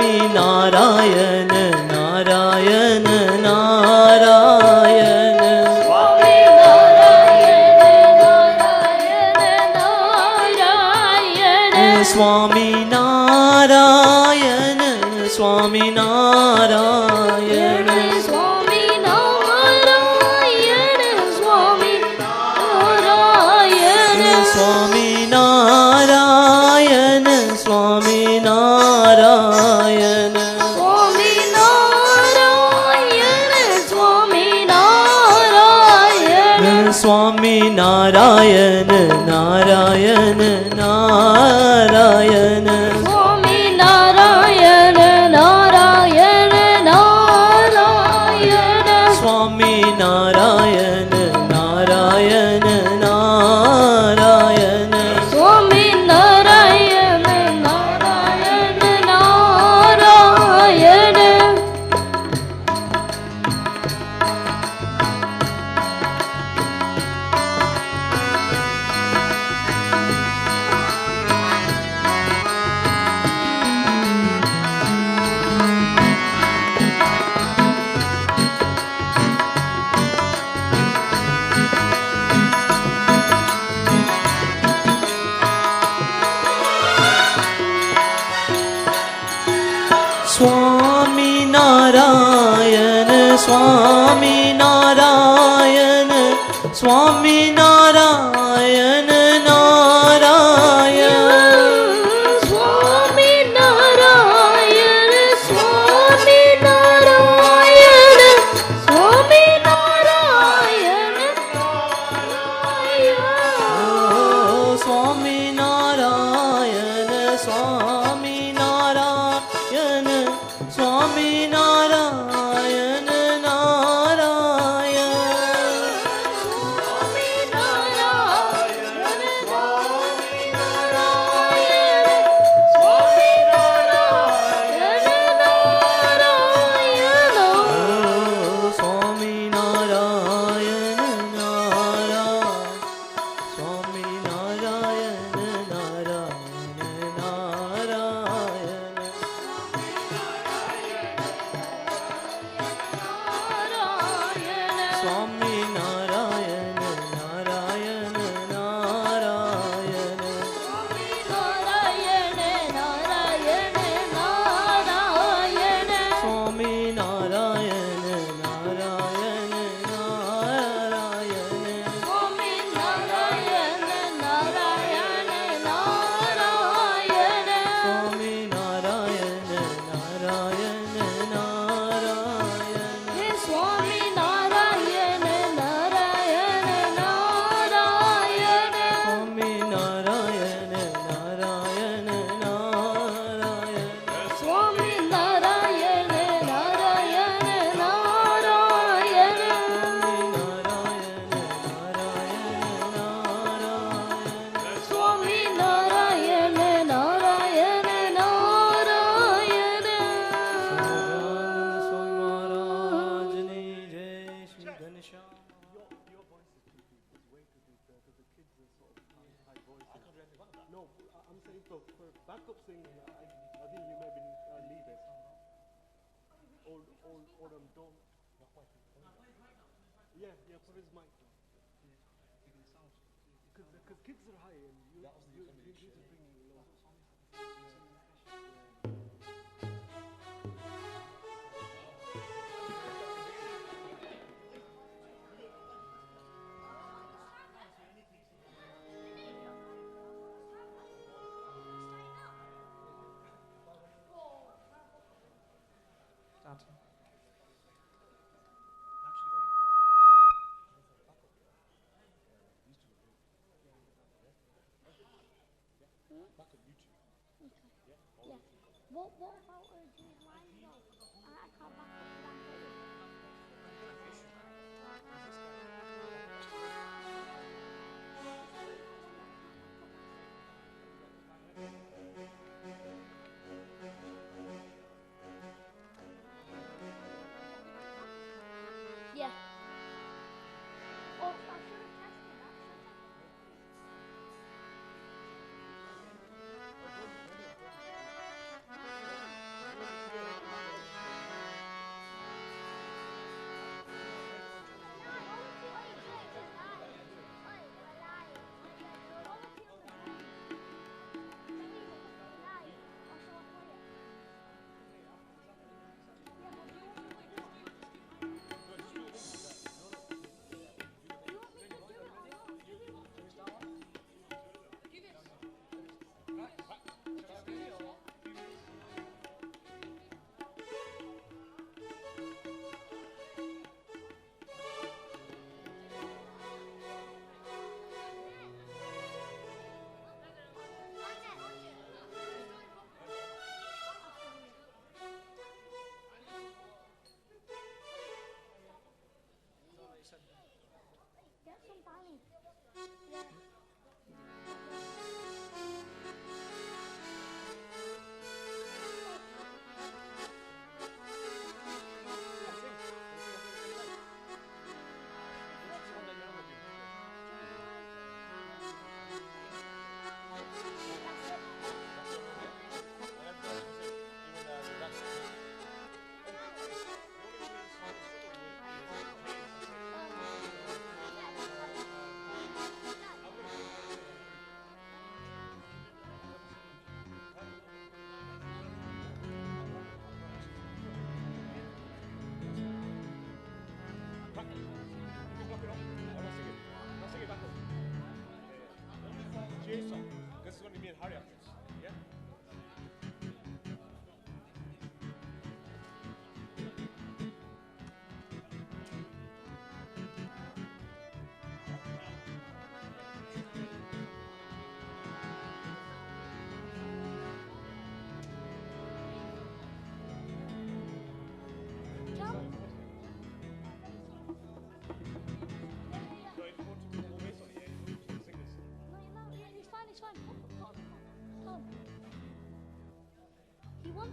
Swami Narayan Narayan Narayan Swami Narayan Narayan Narayan Swami Narayan Swami Narayan Swami Narayan Swami Narayan Swami Narayan Swami Narayan Swami Narayan Swami Narayan Swami Narayan Narayan Narayan Swami Narayan Narayan Narayan Swami Narayan Narayan Narayan Swami Narayan Narayan Narayan Swami Narayan Swami Narayan Swami Narayan Narayan Swami Narayan Swami Narayan Swami Narayan Narayan Swami Narayan Swami Narayan Swami Narayan backup singer, I think you maybe leave it. Or don't. Yeah, put his mic down. Because kids are high and you need to bring low. What about Urgent Line though? I can't back up that video. Yeah. Oh, I should have tested that.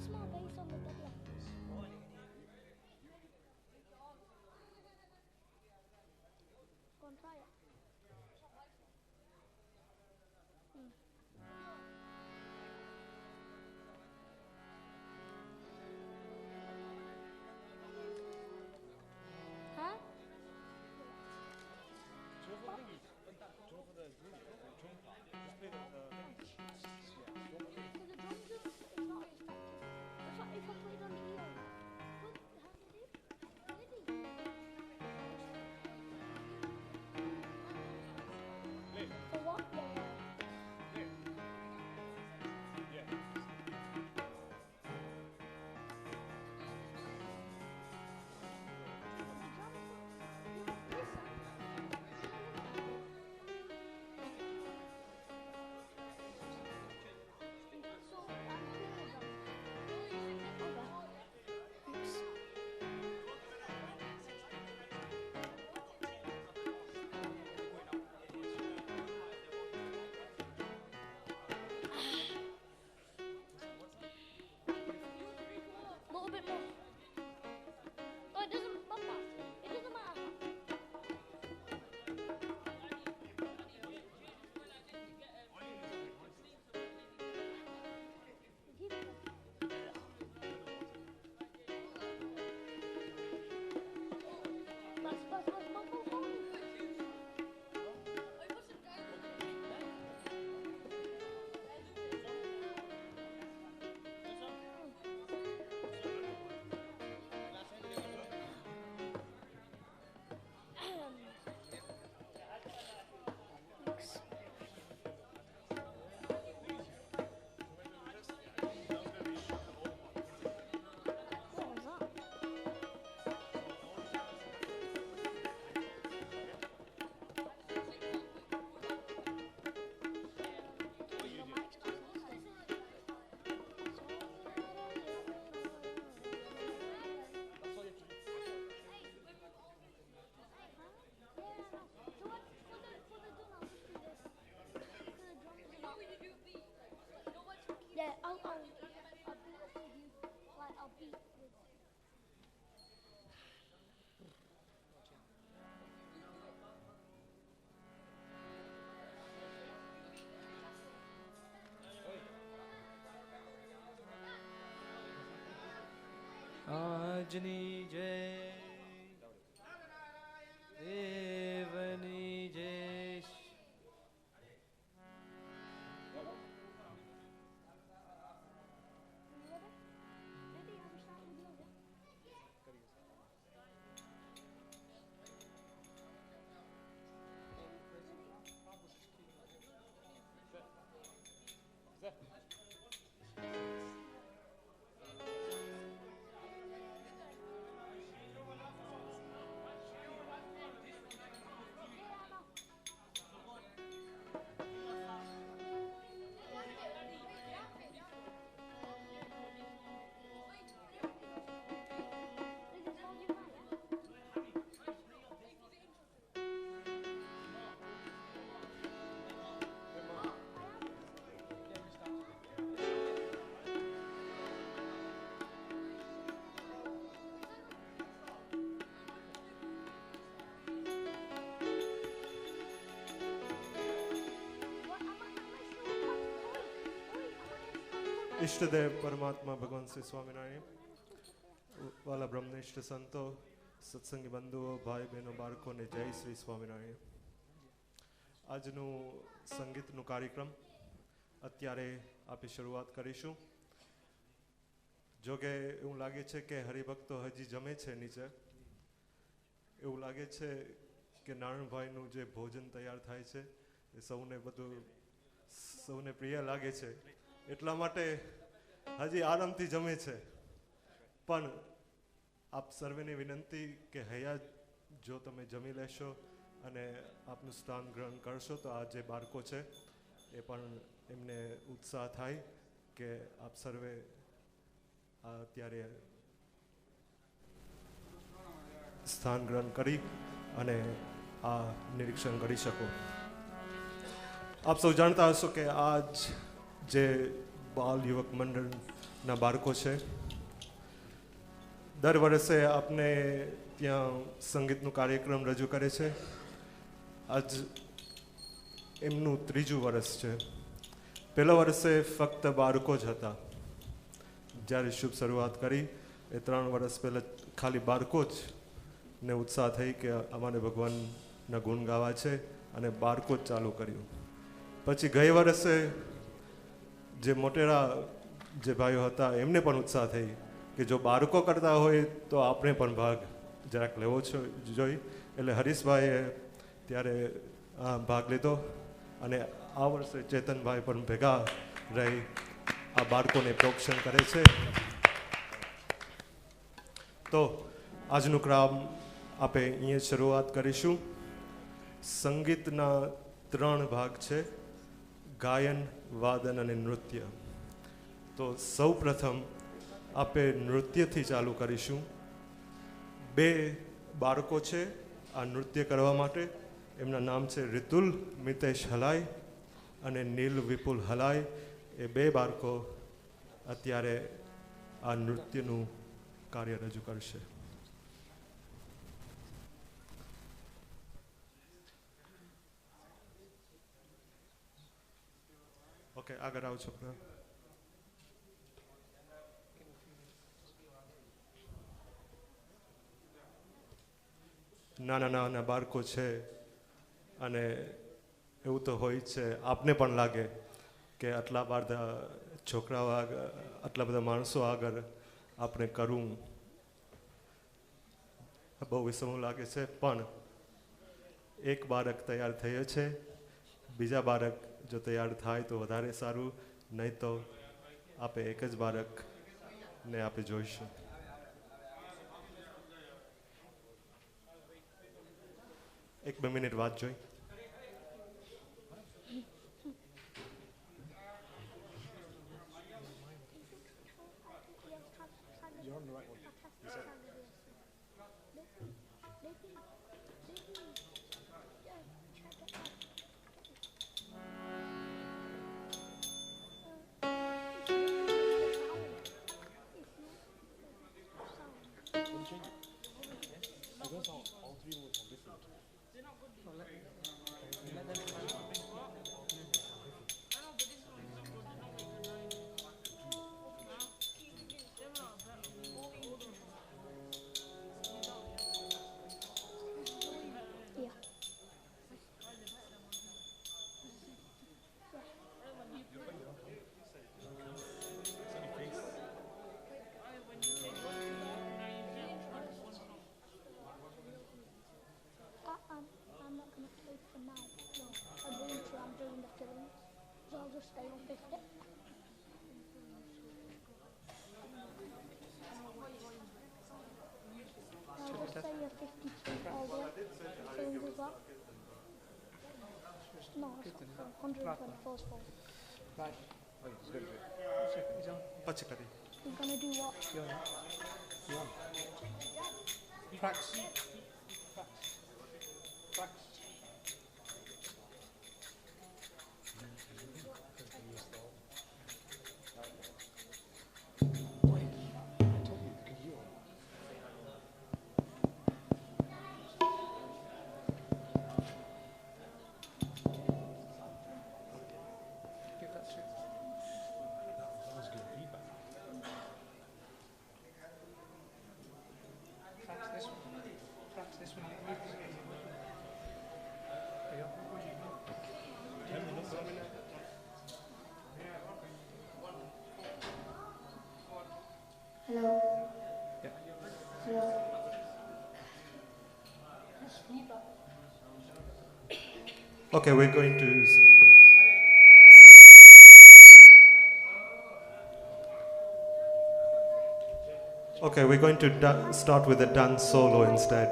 small base on the deadline. Go and try it. Huh? Turn for the thingy. Turn for the green. Turn. Just play the thingy. Yeah. Turn for the So the drum zoom is not as effective. That's what if I played on the EO. What? How did it? play. For what? Play. Yeah. A little bit more. Oh, it doesn't matter. It doesn't matter. Bas, mumble. What was that? Yeah, I'll beat up with you. Like, I'll beat with. આજની જય દેવની જય Ready? I'm starting with yoga. ઈષ્ટદેવ પરમાત્મા ભગવાન શ્રી સ્વામિનારાયણ, વાલા બ્રહ્મનિષ્ઠ સંતો, સત્સંગી બંધુઓ, ભાઈ બહેનો, બાળકોને જય શ્રી સ્વામિનારાયણ. આજનું સંગીતનું કાર્યક્રમ અત્યારે આપણે શરૂઆત કરીશું. જોકે એવું લાગે છે કે હરિભક્તો હજી જમે છે નીચે. એવું લાગે છે કે નારણભાઈનું જે ભોજન તૈયાર થાય છે એ સૌને પ્રિય લાગે છે, એટલા માટે હજી આરામથી જમે છે. પણ આપ સર્વેને વિનંતી કે હૈયા જો તમે જમી લેશો અને આપનું સ્થાન ગ્રહણ કરશો તો આ જે બાળકો છે એ પણ એમને ઉત્સાહ થાય કે આપ સર્વે અત્યારે સ્થાન ગ્રહણ કરી અને આ નિરીક્ષણ કરી શકો. આપ સૌ જાણતા હશો કે આજ જે બાલ યુવક મંડળના બાળકો છે. દર વર્ષે આપને ત્યાં સંગીતનું કાર્યક્રમ રજૂ કરે છે. આજ એમનું 3જું વર્ષ છે. પહેલા વર્ષે ફક્ત બાળકો જ હતા. જ્યારે શુભ શરૂઆત કરી એ 3 વર્ષ પહેલાં ખાલી બાળકો જ ને ઉત્સાહ થઈ કે અમારે ભગવાનના ગુણ ગાવા છે અને બાળકો જ ચાલુ કર્યું. પછી ગઈ વર્ષે જે મોટેરા જે ભાઈઓ હતા એમને પણ ઉત્સાહ થઈ કે જો બાળકો કરતા હોય તો આપણે પણ ભાગ જરાક લેવો જોઈએ. એટલે હરીશભાઈએ ત્યારે ભાગ લીધો અને આ વર્ષે ચેતનભાઈ પણ ભેગા રહી આ બાળકોને પ્રોત્સાહન કરે છે. તો આજનું ક્રમ આપણે અહીંયા શરૂઆત કરીશું. સંગીતના 3 ભાગ છે, ગાયન, વાદન અને નૃત્ય. તો સૌ પ્રથમ આપણે નૃત્યથી ચાલુ કરીશું. 2 બાળકો છે આ નૃત્ય કરવા માટે. એમના નામ છે રિતુલ મિતેશ હલાઈ અને નીલ વિપુલ હલાઈ. એ 2 બાળકો અત્યારે આ નૃત્યનું કાર્ય રજૂ કરશે. ઓકે, આગળ આવો છોકરા. નાના નાના બાળકો છે અને એવું તો હોય છે, આપને પણ લાગે કે આટલા બધા છોકરાઓ આગળ, આટલા બધા માણસો આગળ આપણે કરવું બહુ વિષમ લાગે છે. પણ એક બાળક તૈયાર થયો છે. બીજા બાળક જો તૈયાર થાય તો વધારે સારું, નહીં તો આપણે એક જ બાળકને આપણે જોઈશું. એક 2 મિનિટ વાત જોઈ. You're on the right one. Because all 3 words are different. I'm not going to play for now. No, I'm doing the filming. So I'll just stay on 50. I'll just say you're 52 all the way. Same as that. No, it's not 124 is full. Right. Oh, it's good. He's on. પછી કરી. We're going to do what? You're on. You're on. Tracks. Tracks. Hello. Yeah. Hello. Okay, we're going to start with a dance solo instead.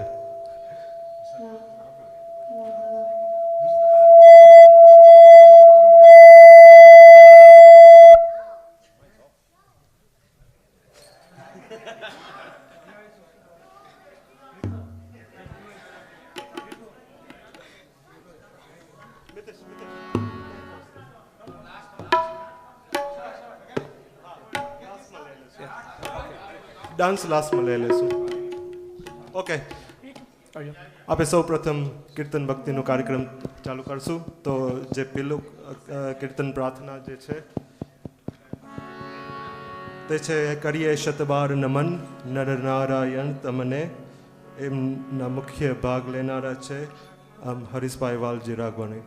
Dance લાસ્ટમાં લઈ લેશું. Okay, આપણે સૌ પ્રથમ કીર્તન ભક્તિનો કાર્યક્રમ ચાલુ કરશું. તો જે પેલું કીર્તન પ્રાર્થના જે છે તે છે કરીએ શતબાર નમન નર નારાયણ તમને. એમના મુખ્ય ભાગ લેનારા છે હરીશભાઈ વાલજી રાઘવાણી.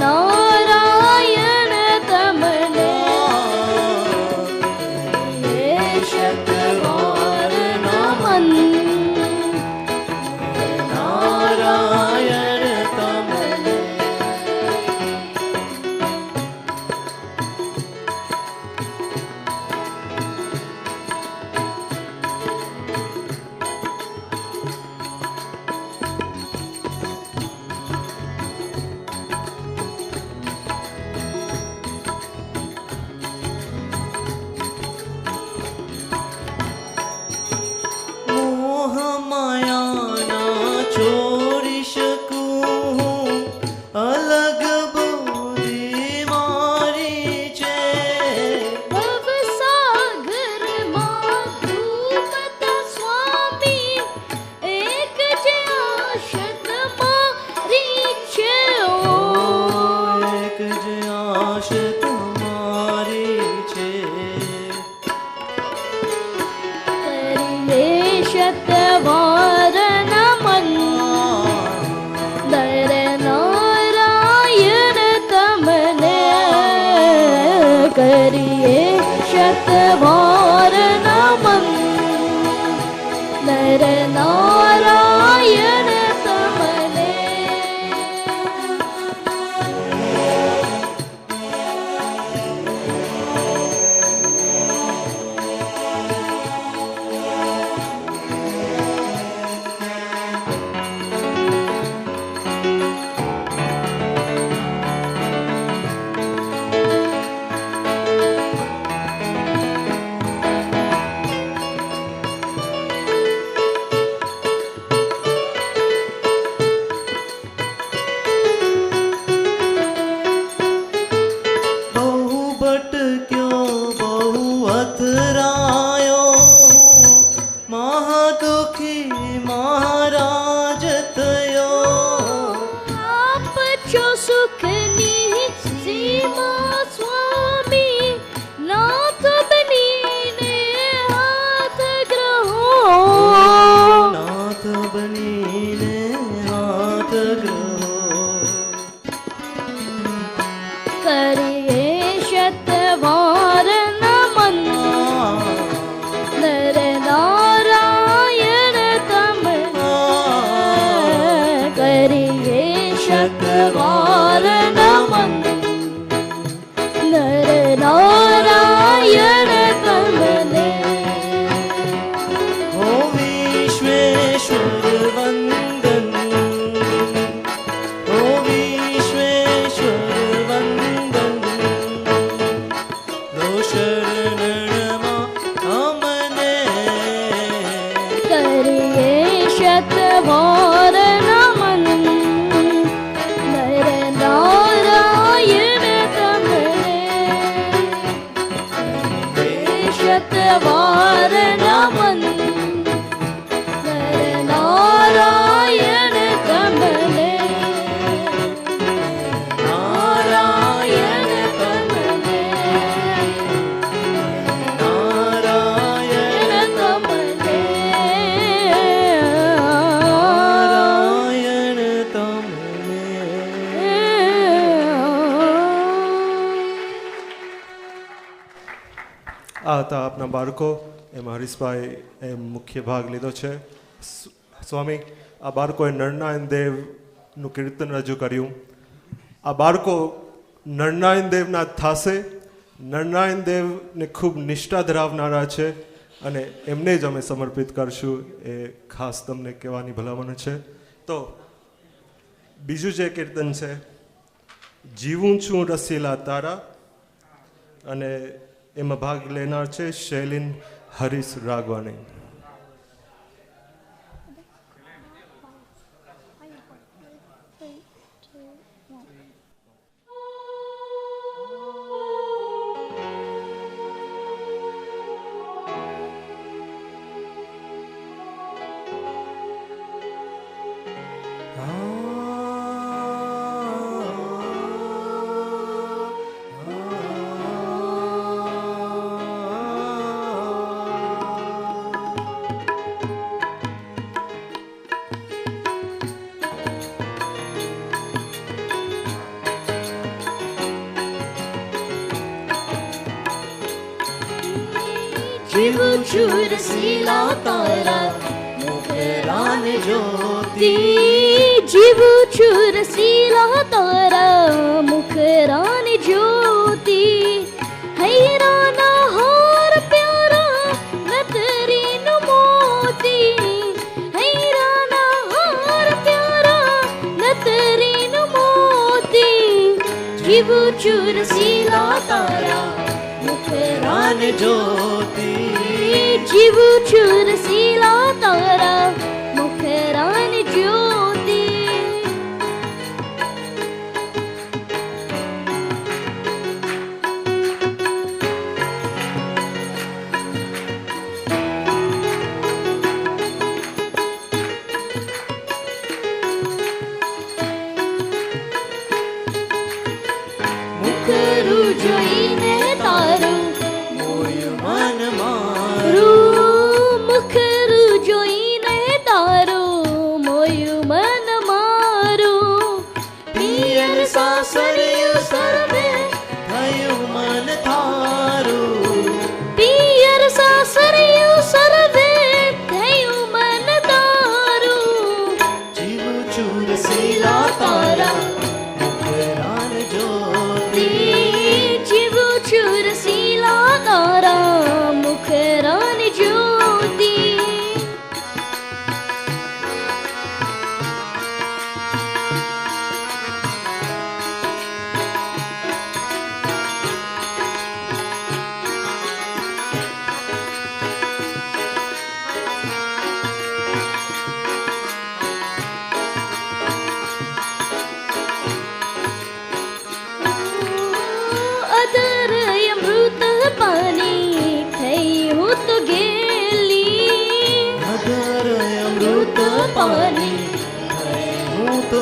નારાયણ करिए शतवार नमन नर नारायण तमने હતા આપના બાળકો એમાં હરીશભાઈ એ મુખ્ય ભાગ લીધો છે. સ્વામી, આ બાળકોએ નરનારાયણ દેવનું કીર્તન રજૂ કર્યું. આ બાળકો નરનારાયણ દેવના થશે. નરનારાયણ દેવને ખૂબ નિષ્ઠા ધરાવનારા છે અને એમને જ અમે સમર્પિત કરશું એ ખાસ તમને કહેવાની ભલામણ છે. તો બીજું જે કીર્તન છે જીવું છું રસીલા તારા, અને એમાં ભાગ લેનાર છે શૈલિન હરીશ રાગવાણી. જીવું છું રસીલા તારા મુખરાન જ્યોતિ, જીવું છું રસીલા તારા મુખરાન જ્યોતિ. હૈરાના હાર પ્યારા નતરીનું મોતી, હૈરાના હાર પ્યારા નતરીનું મોતી. જીવું છું રસીલા તારા મુખરાન જ્યોતિ, જીવું છું રસીલા તારા મુખરાન જ્યોતિ. મુખરું જોઈને તારું મન મારું, મુખરું જોઈને તારું મોયું મન મારું. પિયર સાસરિયું સર્વે થયું મન થા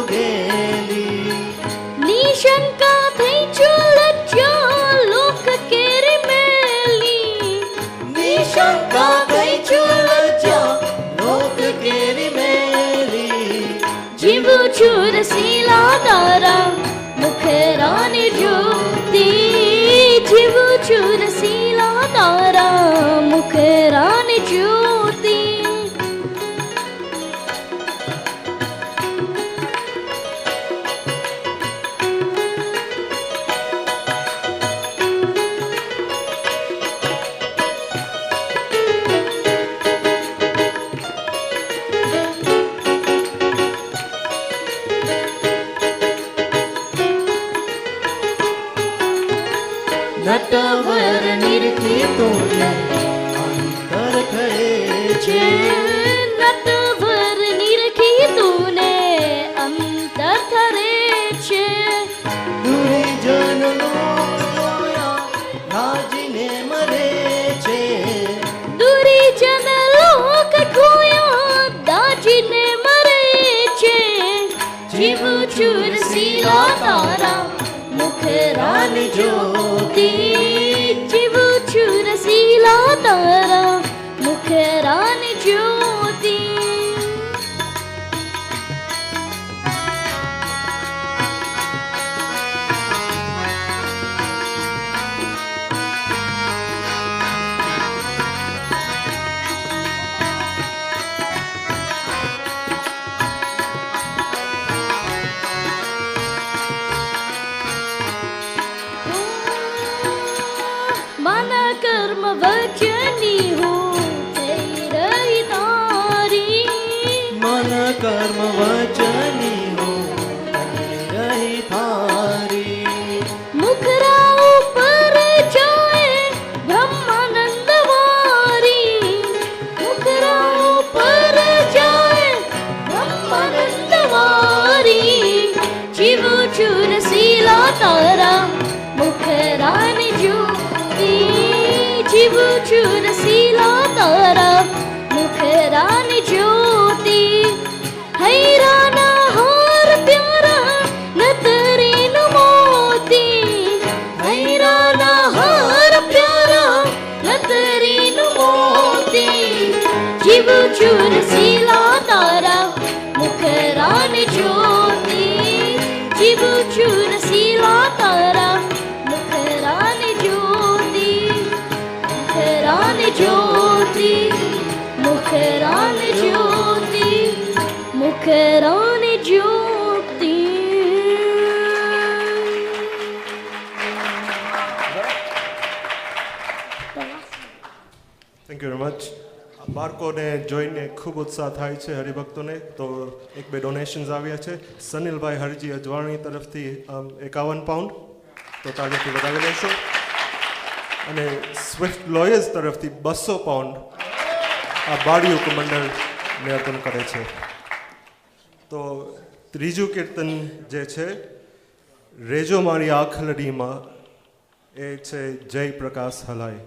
गेली निशंका થઈ ચૂલચ્યા લોક કેરી મેલી निशंका થઈ ચૂલચ્યા લોક કેરી મેલી જીવું છું રસીલા તારા મુખરાની જ્યોતિ જીવું છું રસીલા તારા મુખરાની જ્યોતિ નટવર નિરખી તોને અંતર થયે છે નટવર નિરખી તુને અંતર થરે છે દુર્જન લોક જોયા રાજીને મરે છે દુરીજન લોક ખોયા દાજીને મરે છે જીવું છું રસીલા તારા મુખરાની જ્યોતિ જીવું છું રસીલા તારા મુખરાની જ્યોતિ मन कर्म वचनी हूँ થઈ રહી તારી મન કર્મ વચની હો રહી થારી મુખરા ઉપર જાય બ્રહ્માનંદ વારી મુખરા ઉપર જાય બ્રહ્માનંદ વારી જીવું છું રસીલા તારા મુખરાની જ્યોતિ જીવું છું રસીલા તારા મુખરાની જ્યોતિ હૈરાના હાર પ્યારા નતરીનું મોતી હૈરાના હાર પ્યારા નતરીનું મોતી જીવું છું રસીલા તારા મુખરાની જ્યોતિ જીવું છું રસીલા તારા મુખરાની જ્યોતિ મુખરાની જ્યોતિ મુખરાની જ્યોતિ મુખરાની જ્યોતિ થેન્ક યુ વેરી મચ બાળકોને જોઈને ખૂબ ઉત્સાહ થાય છે હરિભક્તોને તો એક બે ડોનેશન્સ આવ્યા છે સનિલભાઈ હરજી અજવાણી તરફથી 51 પાઉન્ડ તો તાળીથી વધાવી લેશો અને સ્વિફ્ટ લોયર્સ તરફથી 200 પાઉન્ડ આ બાળયુક મંડળને અર્પણ કરે છે તો ત્રીજું કીર્તન જે છે રેજો મારી આખલડીમાં એ છે જય પ્રકાશ હલાય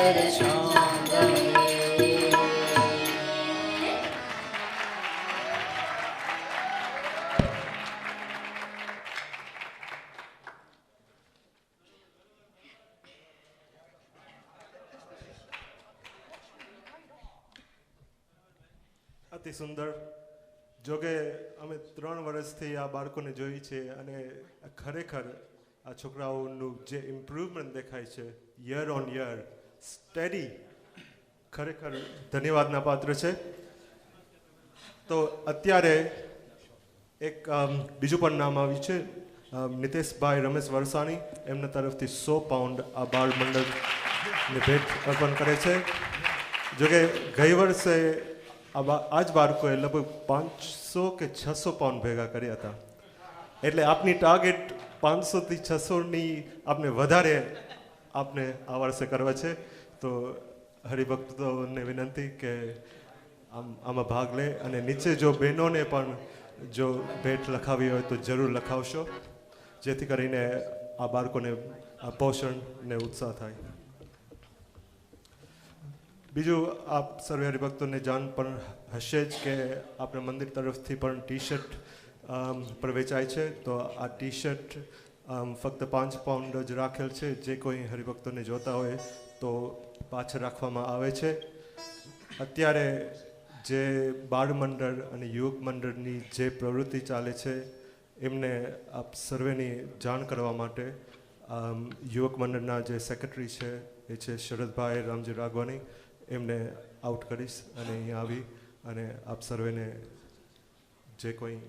સુંદર શ્યામ રમે. અતિ સુંદર. જોકે અમે 3 વર્ષથી આ બાળકોને જોઈ છે અને ખરેખર આ છોકરાઓનું જે ઇમ્પ્રુવમેન્ટ દેખાય છે યર ઓન યર સ્ટેડી, ખરેખર ધન્યવાદના પાત્ર છે. તો અત્યારે એક બીજું પણ નામ આવ્યું છે, નિતેશભાઈ રમેશ વરસાણી, એમના તરફથી 100 પાઉન્ડ આ બાળ મંડળને ભેટ અર્પણ કરે છે. જોકે ગઈ વર્ષે આ જ બાળકોએ લગભગ 500 કે 600 પાઉન્ડ ભેગા કર્યા હતા. એટલે આપની ટાર્ગેટ 500 થી 600ની આપને વધારે આપને આ વર્ષે કરવા છે. તો હરિભક્તોને વિનંતી કે આમાં ભાગ લે અને નીચે જો બહેનોને પણ જો ભેટ લખાવી હોય તો જરૂર લખાવશો, જેથી કરીને આ બાળકોને આ પોષણ ને ઉત્સાહ થાય. બીજું આપ સર્વે હરિભક્તોને જાણ પણ હશે જ કે આપણા મંદિર તરફથી પણ ટી-શર્ટ પર વેચાય છે. તો આ ટી-શર્ટ ફક્ત 5 પાઉન્ડ જ રાખેલ છે. જે કોઈ હરિભક્તોને જોતા હોય તો પાછળ રાખવામાં આવે છે. અત્યારે જે બાળ મંડળ અને યુવક મંડળની જે પ્રવૃત્તિ ચાલે છે એમને આપ સર્વેની જાણ કરવા માટે યુવક મંડળના જે સેક્રેટરી છે એ છે શરદભાઈ રામજી રાઘવાની, એમને આઉટ કરીશ અને અહીંયા આવી અને આપ સર્વેને જે કોઈ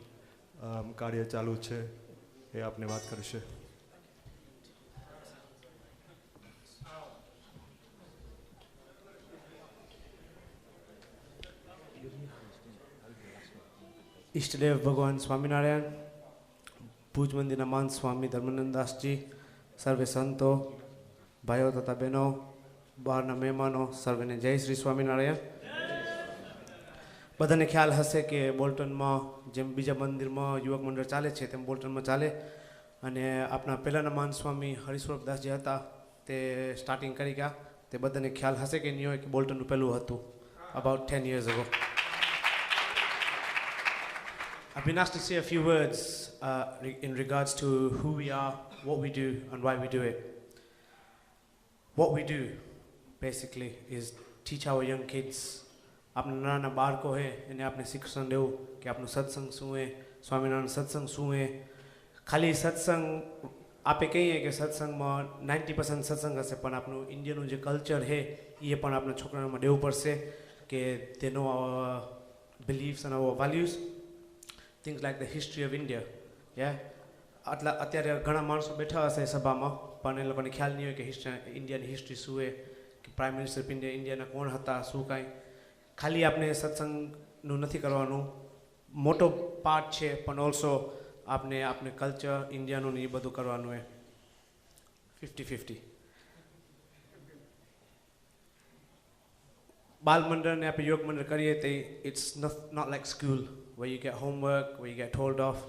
કાર્ય ચાલુ છે એ આપને વાત કરશે. ઈષ્ટદેવ ભગવાન સ્વામિનારાયણ, ભુજ મંદિરના મહંત સ્વામી ધર્માનંદદાસજી, સર્વે સંતો, ભાઈઓ તથા બહેનો, બહારના મહેમાનો, સર્વેને જય શ્રી સ્વામિનારાયણ. બધાને ખ્યાલ હશે કે બોલ્ટનમાં જેમ બીજા મંદિરમાં યુવક મંડળ ચાલે છે તેમ બોલ્ટનમાં ચાલે. અને આપણા પહેલાંના મહંત સ્વામી હરિસ્વરૂપદાસજી હતા તે સ્ટાર્ટિંગ કરી ગયા. તે બધાને ખ્યાલ હશે કે નહીં હોય કે બોલ્ટનનું પહેલું હતું about 10 years ago. I've been asked to say a few words in regards to who we are, what we do and why we do it. What we do basically is teach our young kids. આપણા નાના બાળકો હે એને આપણે શિક્ષણ દેવું કે આપણું સત્સંગ શું હે, સ્વામિનારાયણ સત્સંગ શું હે. ખાલી સત્સંગ આપણે કહીએ કે સત્સંગમાં 90% સત્સંગ હશે, પણ આપણું ઇન્ડિયનનું જે કલ્ચર છે એ પણ આપણા છોકરાઓમાં દેવું પડશે કે they know our beliefs and our values, things like the history of India. અત્યારે ઘણા માણસો બેઠા હશે સભામાં પણ એ લોકોને ખ્યાલ નહીં હોય કે ઇન્ડિયાની હિસ્ટ્રી શું છે, કે પ્રાઇમ મિનિસ્ટર ઓફ ઇન્ડિયાના કોણ હતા, શું કાંઈ. ખાલી આપણે સત્સંગનું નથી કરવાનું, મોટો પાર્ટ છે, પણ ઓલ્સો આપણે કલ્ચર ઇન્ડિયાનું ને એ બધું કરવાનું હોય 50-50. બાલ મંડળ ને આપણે યોગ મંડળ કરીએ તો it's not like school where you get homework, where you get told off.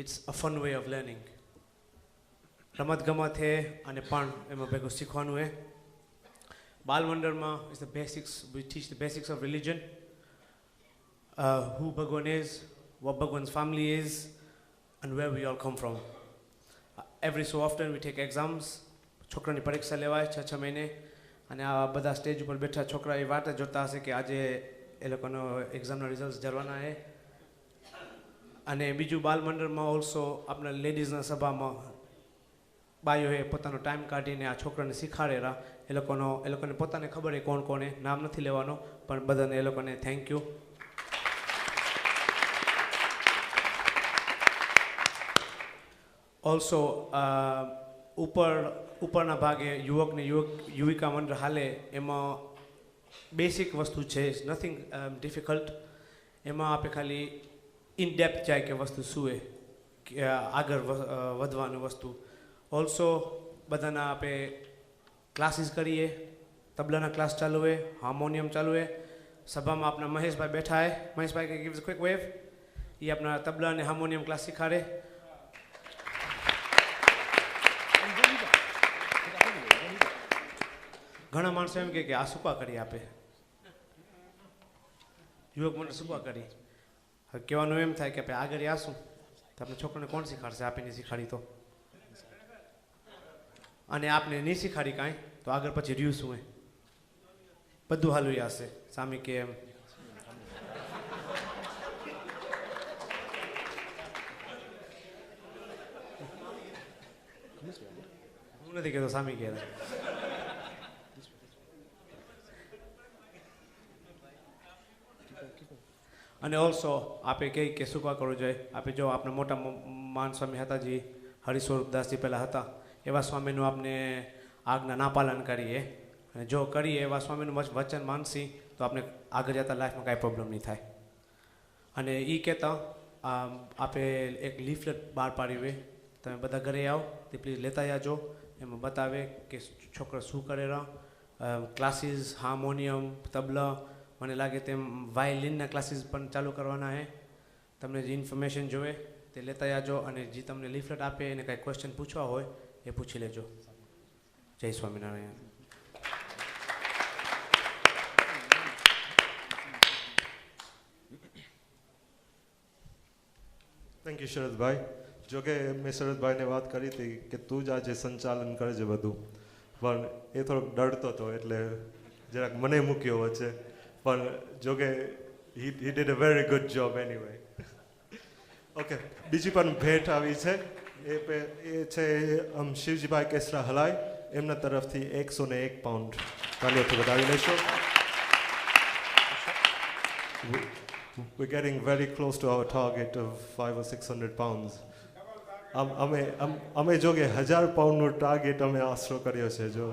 It's a fun way of learning. રમત ગમત છે અને પણ એમાં ભેગું શીખવાનું છે. બાલ મંડળમાં is the basics, we teach the basics of religion, who Bhagwan is, what Bhagwan's family is and where we all come from. Every so often we take exams. છોકરાની પરીક્ષા લેવાય 6 મહિને અને આ બધા સ્ટેજ ઉપર બેઠા છોકરા એ વાટ જોતા હશે કે આજે એ લોકોનો એક્ઝામના રિઝલ્ટ જરવાના છે. અને બીજું બાલ મંડળમાં ઓલ્સો આપણા લેડીઝના સભામાં બાઈઓએ પોતાનો ટાઈમ કાઢીને આ છોકરાને શીખાડેલા. એ લોકોને પોતાને ખબર છે કોણ કોને, નામ નથી લેવાનો, પણ બધાને એ લોકોને થેન્ક યુ. ઓલ્સો ઉપરના ભાગે યુવક ને યુવિકા મંડળ હાલે એમાં બેસિક વસ્તુ છે, નથિંગ ડિફિકલ્ટ. એમાં આપણે ખાલી ઇન ડેપ્થ જાય કે વસ્તુ શું છે, કે આગળ વધવાની વસ્તુ. ઓલ્સો બધાના આપણે ક્લાસીસ કરીએ, તબલાના ક્લાસ ચાલુ હોય, હાર્મોનિયમ ચાલુ હોય. સભામાં આપણા મહેશભાઈ બેઠા હે, મહેશભાઈ કે ગિવ્સ ક્વિક વેવ, એ આપણા તબલા અને હાર્મોનિયમ ક્લાસ શીખાડે. ઘણા માણસો એમ કે આ સુકા કરી આપે, યુવક મને સુકા કરી. હવે કહેવાનું એમ થાય કે આપણે આગળ આશું તો આપણે છોકરાને કોણ શીખાડશે, આપીને શીખાડી તો, અને આપને નહીં શીખાડી કાંઈ તો આગળ પછી રહ્યું શું એ બધું હાલું હશે. સામી કે એમ હું નથી કહેતો, સામી કહે. અને ઓલ્સો આપે કહી કે શું કરવું જોઈએ. આપણે જો આપણે મોટા માન સ્વામી હતા જે હરિસ્વરૂપદાસજી પહેલાં હતા, એવા સ્વામીનું આપણે આજ્ઞા ના પાલન કરીએ અને જો કરીએ એવા સ્વામીનું વચન માનસી તો આપણે આગળ જતા લાઈફમાં કાંઈ પ્રોબ્લેમ નહીં થાય. અને એ કહેતા આપે એક લીફલેટ બહાર પાડી હોય, તમે બધા ઘરે આવો તે પ્લીઝ લેતા જાજો. એમાં બતાવે કે છોકરા શું કરેલા, ક્લાસીસ હાર્મોનિયમ તબલા, મને લાગે તેમ વાયલિનના ક્લાસીસ પણ ચાલુ કરવાના છે. તમને જે ઇન્ફોર્મેશન જોઈએ તે લેતા જાજો અને જે તમને લીફલેટ આપે એને કાંઈ ક્વેશ્ચન પૂછવા હોય એ પૂછી લેજો. જય સ્વામિનારાયણ. Thank you શરદભાઈ. જોકે મેં શરદભાઈને વાત કરી હતી કે તું જ આજે સંચાલન કરજે બધું, પણ એ થોડોક ડરતો હતો એટલે જરાક મને મૂક્યો વચ્ચે. પણ જોકે he did a very good job anyway. Okay, બીજી પણ ભેટ આવી છે, એ છે શિવજીભાઈ કેસરા હલાઈ, એમના તરફથી 101 પાઉન્ડ તાલીઓથી વધાવી લેશો. We're getting very close to our target of 500 or 600 pounds. અમે જો કે 1000 પાઉન્ડનો ટાર્ગેટ અમે આશરો કર્યો છે. જો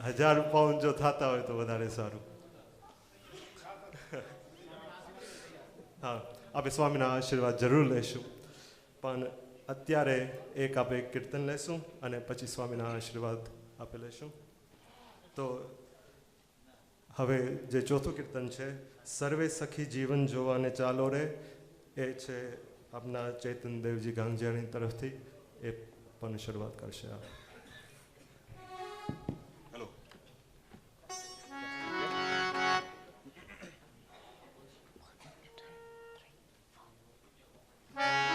1000 પાઉન્ડ જો થતા હોય તો વધારે સારું. હા, આપણે સ્વામીના આશીર્વાદ જરૂર લઈશું, પણ અત્યારે એક આપણે કીર્તન લેશું અને પછી સ્વામીના આશીર્વાદ આપણે લઈશું. તો હવે જે ચોથું કીર્તન છે, સર્વે સખી જીવન જોવાને ચાલો રે, એ છે આપના ચૈતનદેવજી ગાંગજીયાની તરફથી. એ પણ શરૂઆત કરશે. Thank you.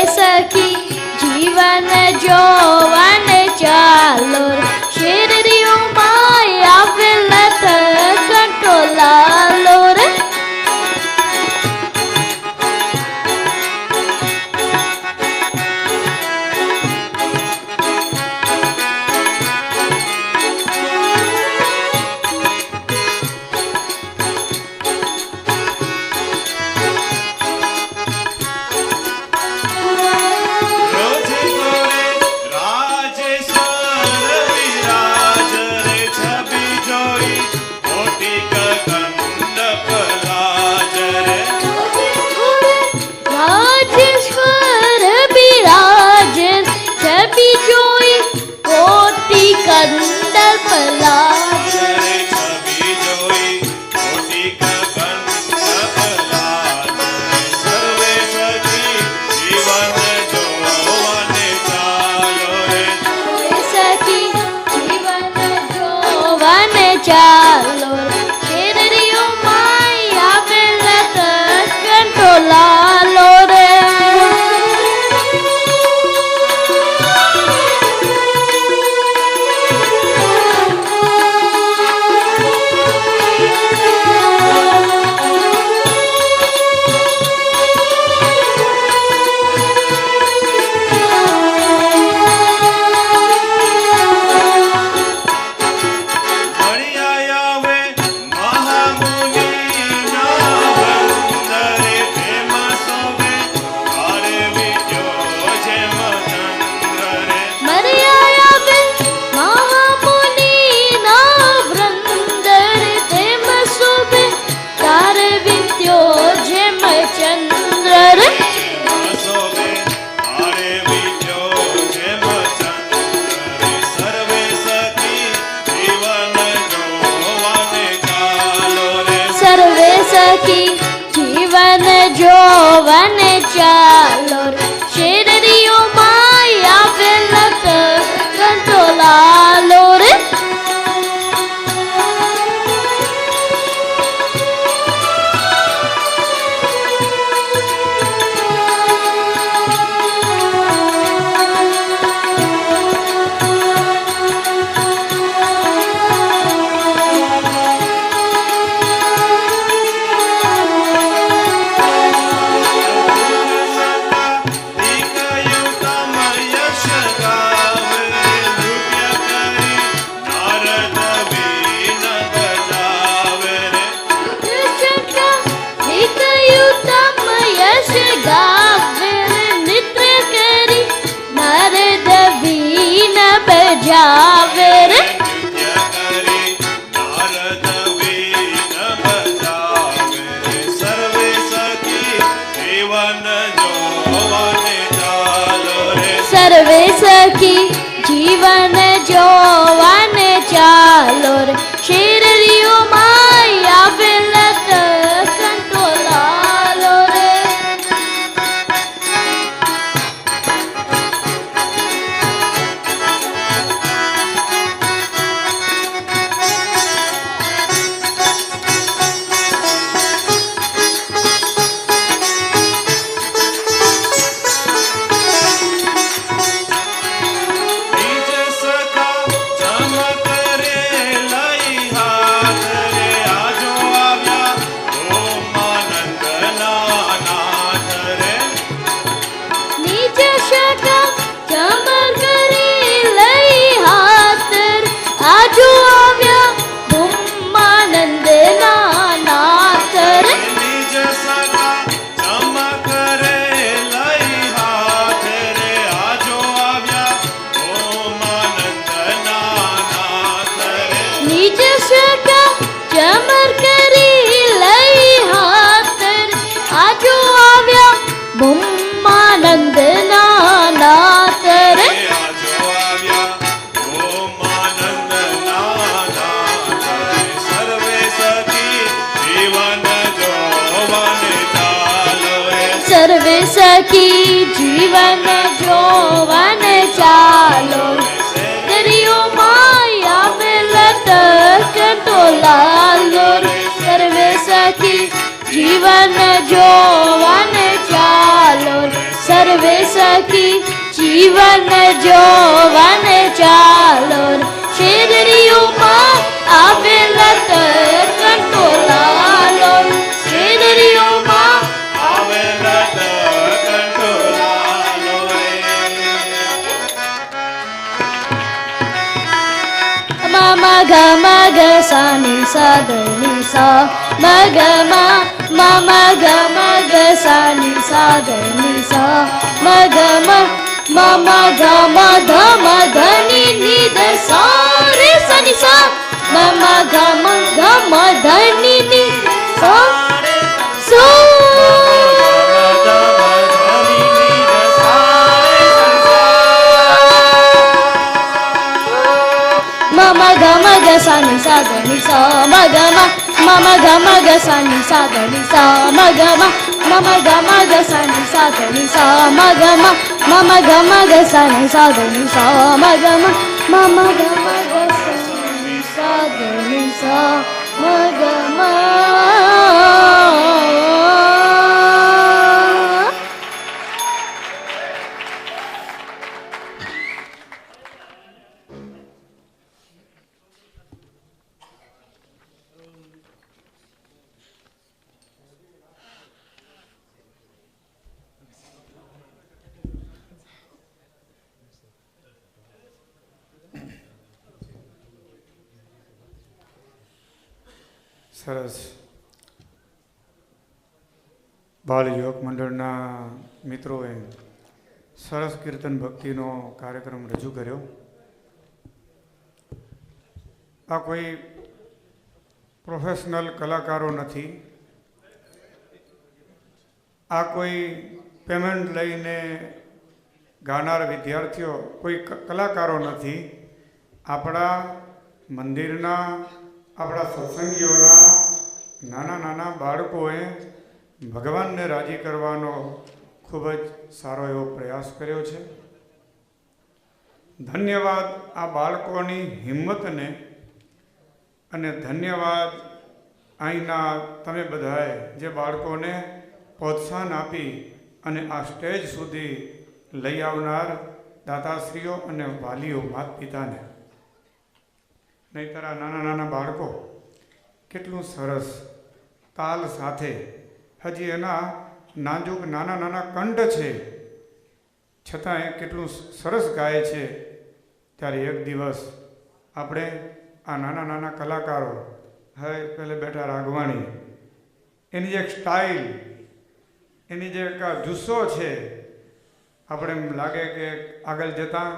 સખી જીવન જોવન ચાલો શેરડીઓમાં આવેલ કંટોલાલો રે ચાલો શેરડીઓમાં આવેલ કંટોલાલો રે જીવન જોવન ચાલો શેરડીઓમાં આવેલ કંટોલાલો રે જાવે રે સર્વે સખી જીવન જોવન ચાલો રે શેરડીઓમાં આવેલ કંટોલાલો રે સર્વે સખી જીવન જોવન ચાલો દરિયોમાં આવેલ કંટોલાલો સર્વે સખી જીવન જોવન ચાલો સર્વે સખી જીવન જોવન ચાલો શેરડીઓમાં આવેલા કંટોલાલો શેરડીઓમાં આવેલા કંટોલાલો મા ગ ગ સાની સાધની સા મા ગ સાની સાધની સા મા ગ ધની નિધ સા રે સની સા મા ગ ધની નિધ સા સો mama ga sa ni sa ga ni sa ma ga ma mama ga sa ni sa ga ni sa ma ga ma mama ga sa ni sa ga ni sa ma ga ma mama ga sa ni sa ga ni sa ma ga ma mama ga sa ni sa ga ni sa ma ga ma સરસ. બાળ યુવક મંડળના મિત્રોએ સરસ કીર્તન ભક્તિનો કાર્યક્રમ રજૂ કર્યો. આ કોઈ પ્રોફેશનલ કલાકારો નથી, આ કોઈ પેમેન્ટ લઈને ગાનાર વિદ્યાર્થીઓ કોઈ કલાકારો નથી. આપણા મંદિરના આપણા સત્સંગીઓના નાના નાના બાળકોએ ભગવાનને રાજી કરવાનો ખૂબ જ સારો એવો પ્રયાસ કર્યો છે. ધન્યવાદ આ બાળકોની હિંમતને અને ધન્યવાદ અહીંના તમે બધાએ જે બાળકોને પ્રોત્સાહન આપી અને આ સ્ટેજ સુધી લઈ આવનાર દાતાશ્રીઓ અને વાલીઓ માતા પિતાને. નહીંતર આ નાના નાના બાળકો કેટલું સરસ તાલ સાથે હજી એના નાજુક નાના નાના કંઠ છે છતાંય કેટલું સરસ ગાય છે. ત્યારે એક દિવસ આપણે આ નાના નાના કલાકારો, હવે પહેલે બેઠા રાઘવાણી, એની જે એક સ્ટાઇલ, એની જે એક જુસ્સો છે, આપણે એમ લાગે કે આગળ જતાં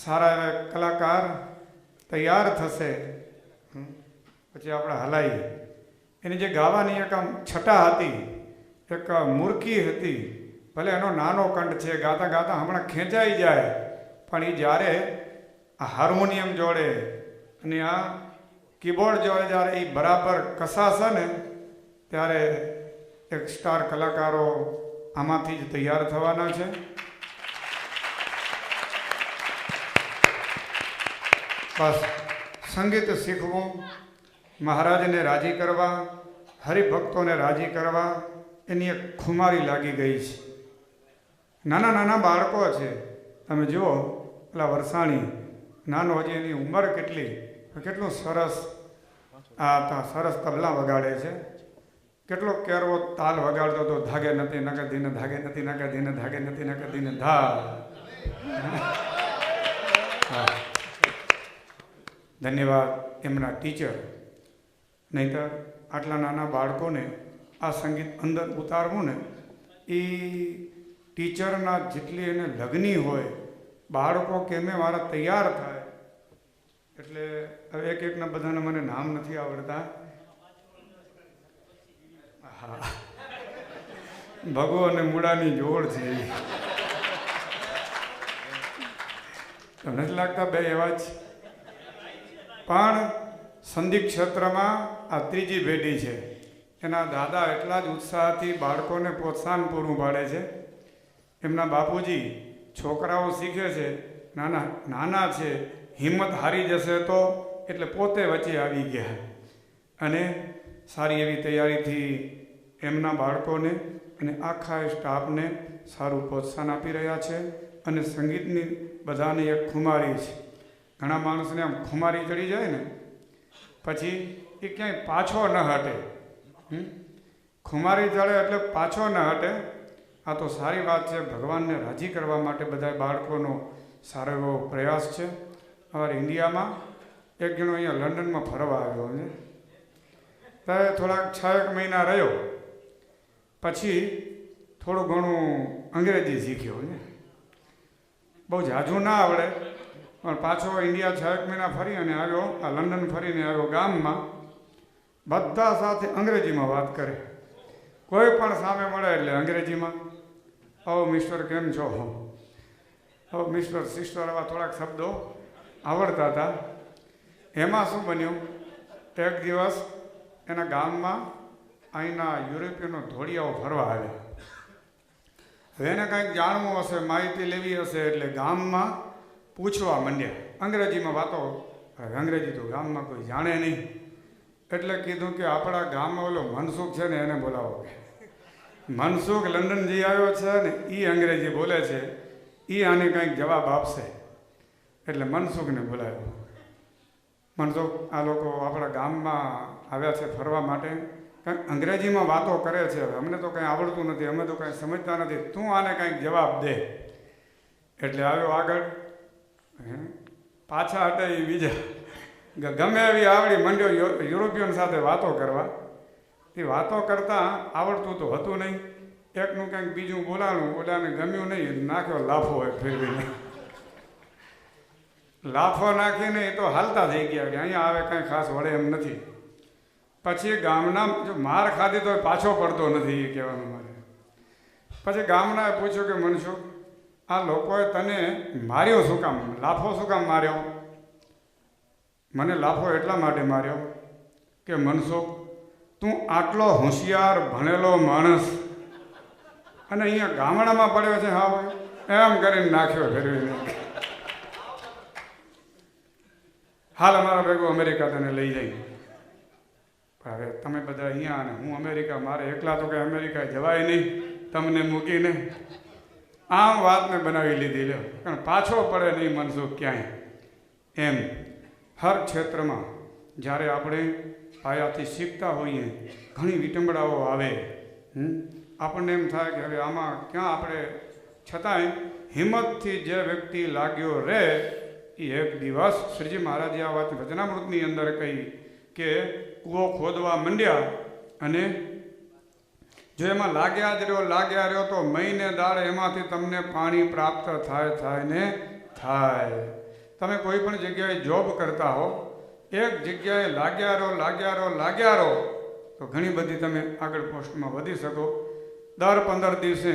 સારા એવા કલાકાર તૈયાર થશે. પછી આપણે હલાઈએ. એની જે ગાવાની એક આમ છટા હતી, એક મુરકી હતી, ભલે એનો નાનો કંઠ છે, ગાતા ગાતા હમણાં ખેંચાઈ જાય, પણ એ જ્યારે આ હાર્મોનિયમ જોડે અને આ કીબોર્ડ જોડે જ્યારે એ બરાબર કસાશે ને ત્યારે એક સ્ટાર કલાકારો આમાંથી જ તૈયાર થવાના છે. બસ સંગીત શીખવું, મહારાજને રાજી કરવા, હરિભક્તોને રાજી કરવા, એની એક ખુમારી લાગી ગઈ છે. નાના નાના બાળકો છે, તમે જુઓ પેલા વરસાણી નાનો, હજી એની ઉંમર કેટલી, કેટલું સરસ સરસ તબલા વગાડે છે, કેટલો કેરવો તાલ વગાડતો હતો. ધાગે નથી નકે દીને, ધાગે નથી નકે દીને, ધાગે નથી નકે દીને ધા. ધન્યવાદ એમના ટીચર. નહીંતર આટલા નાના બાળકોને આ સંગીત અંદર ઉતારવું ને એ ટીચરના જેટલી એને લગની હોય, બાળકો કેમે મારા તૈયાર થાય. એટલે હવે એક એકના બધાને મને નામ નથી આવડતા. હા, ભગો અને મૂળાની જોડ છે. તમને જ લાગતા બે એવા જ, પણ સંદીપ ક્ષેત્રમાં આ ત્રીજી પેઢી છે. એના દાદા એટલા જ ઉત્સાહથી બાળકોને પ્રોત્સાહન પૂરું પાડે છે. એમના બાપુજી છોકરાઓ શીખે છે, નાના નાના છે, હિંમત હારી જશે તો, એટલે પોતે વચ્ચે આવી ગયા અને સારી એવી તૈયારીથી એમના બાળકોને અને આખા સ્ટાફને સારું પ્રોત્સાહન આપી રહ્યા છે અને સંગીતની બધાને એક ખુમારી છે. ઘણા માણસને આમ ખુમારી ચડી જાય ને પછી એ ક્યાંય પાછો ન હટે. ખુમારી ચડે એટલે પાછો ન હટે. આ તો સારી વાત છે. ભગવાનને રાજી કરવા માટે બધા બાળકોનો સારો એવો પ્રયાસ છે. અમારા ઇન્ડિયામાં એક જણો અહીંયા લંડનમાં ફરવા આવ્યો છે. ત્યારે થોડાક 6 મહિના રહ્યો, પછી થોડું ઘણું અંગ્રેજી શીખ્યો છે. બહુ ઝાઝું ના આવડે, પણ પાછો ઇન્ડિયા 6 મહિના ફરી અને આવ્યો. આ લંડન ફરીને આવ્યો. ગામમાં બધા સાથે અંગ્રેજીમાં વાત કરે. કોઈ પણ સામે મળે એટલે અંગ્રેજીમાં, ઓ મિસ્ટર કેમ છો, ઓ મિસ્ટર સિસ્ટર, આવા થોડાક શબ્દો આવડતા હતા. એમાં શું બન્યું, એક દિવસ એના ગામમાં અહીંના યુરોપિયનો ધોળિયાઓ ફરવા આવ્યા. હવે એને કંઈક જાણવું હશે, માહિતી લેવી હશે, એટલે ગામમાં પૂછવા માંડ્યા અંગ્રેજીમાં વાતો. હવે અંગ્રેજી તો ગામમાં કોઈ જાણે નહીં, એટલે કીધું કે આપણા ગામમાં ઓલો મનસુખ છે ને એને બોલાવો. મનસુખ લંડન જઈ આવ્યો છે ને એ અંગ્રેજી બોલે છે, એ આને કંઈક જવાબ આપશે. એટલે મનસુખને બોલાવ્યો. મનસુખ, આ લોકો આપણા ગામમાં આવ્યા છે ફરવા માટે, કંઈક અંગ્રેજીમાં વાતો કરે છે. હવે અમને તો કંઈ આવડતું નથી, અમે તો કંઈ સમજતા નથી, તું આને કંઈક જવાબ દે. એટલે આવ્યો આગળ. પાછા હટે એ બીજા ગમે એવી આવડી મંડ્યો યુરોપિયન સાથે વાતો કરવા. એ વાતો કરતાં આવડતું તો હતું નહીં. એકનું કંઈક બીજું બોલાણું, ઓલાને ગમ્યું નહીં, નાખ્યો લાફો હોય ફેરવીને. લાફો નાખીને એ તો હાલતા થઈ ગયા કે અહીંયા આવે કાંઈ ખાસ વળે એમ નથી. પછી ગામના જો માર ખાધી તો પાછો પડતો નથી, એ કહેવાનું મારે. પછી ગામનાએ પૂછ્યું કે મનસુખ, આ લોકોએ તને માર્યો શું કામ, લાફો શું કામ માર્યો? મને લાફો એટલા માટે માર્યો કે મનસુખ, તું આટલો હોશિયાર ભણેલો માણસ અને અહીંયા ગામડામાં પડ્યો છે, હા એમ કરીને નાખ્યો ફેરવીને. હાલ અમારા ભેગું અમેરિકા તને લઈ જઈ. હવે તમે બધા અહીંયા અને હું અમેરિકા, મારે એકલા તો કંઈ અમેરિકા જવાય નહીં તમને મૂકીને. આમ વાતને બનાવી લીધી લ્યો, કારણ પાછો પડે નહીં મનસુખ ક્યાંય. એમ હર ક્ષેત્રમાં જ્યારે આપણે પાયાથી શીખતા હોઈએ, ઘણી વિટંબડાઓ આવે, આપણને એમ થાય કે હવે આમાં ક્યાં આપણે, છતાંય હિંમતથી જે વ્યક્તિ લાગ્યો રહે એ એક દિવસ શ્રીજી મહારાજે આ વાત વચનામૃતની અંદર કહી કે કૂવો ખોદવા માંડ્યા અને જો એમાં લાગ્યા રહ્યો તો મહિને દાડે એમાંથી તમને પાણી પ્રાપ્ત થાય ને થાય. તમે કોઈ પણ જગ્યાએ જોબ કરતા હો, એક જગ્યાએ લાગ્યા રહો તો ઘણી બધી તમે આગળ પોસ્ટમાં વધી શકો. દર 15 દિવસે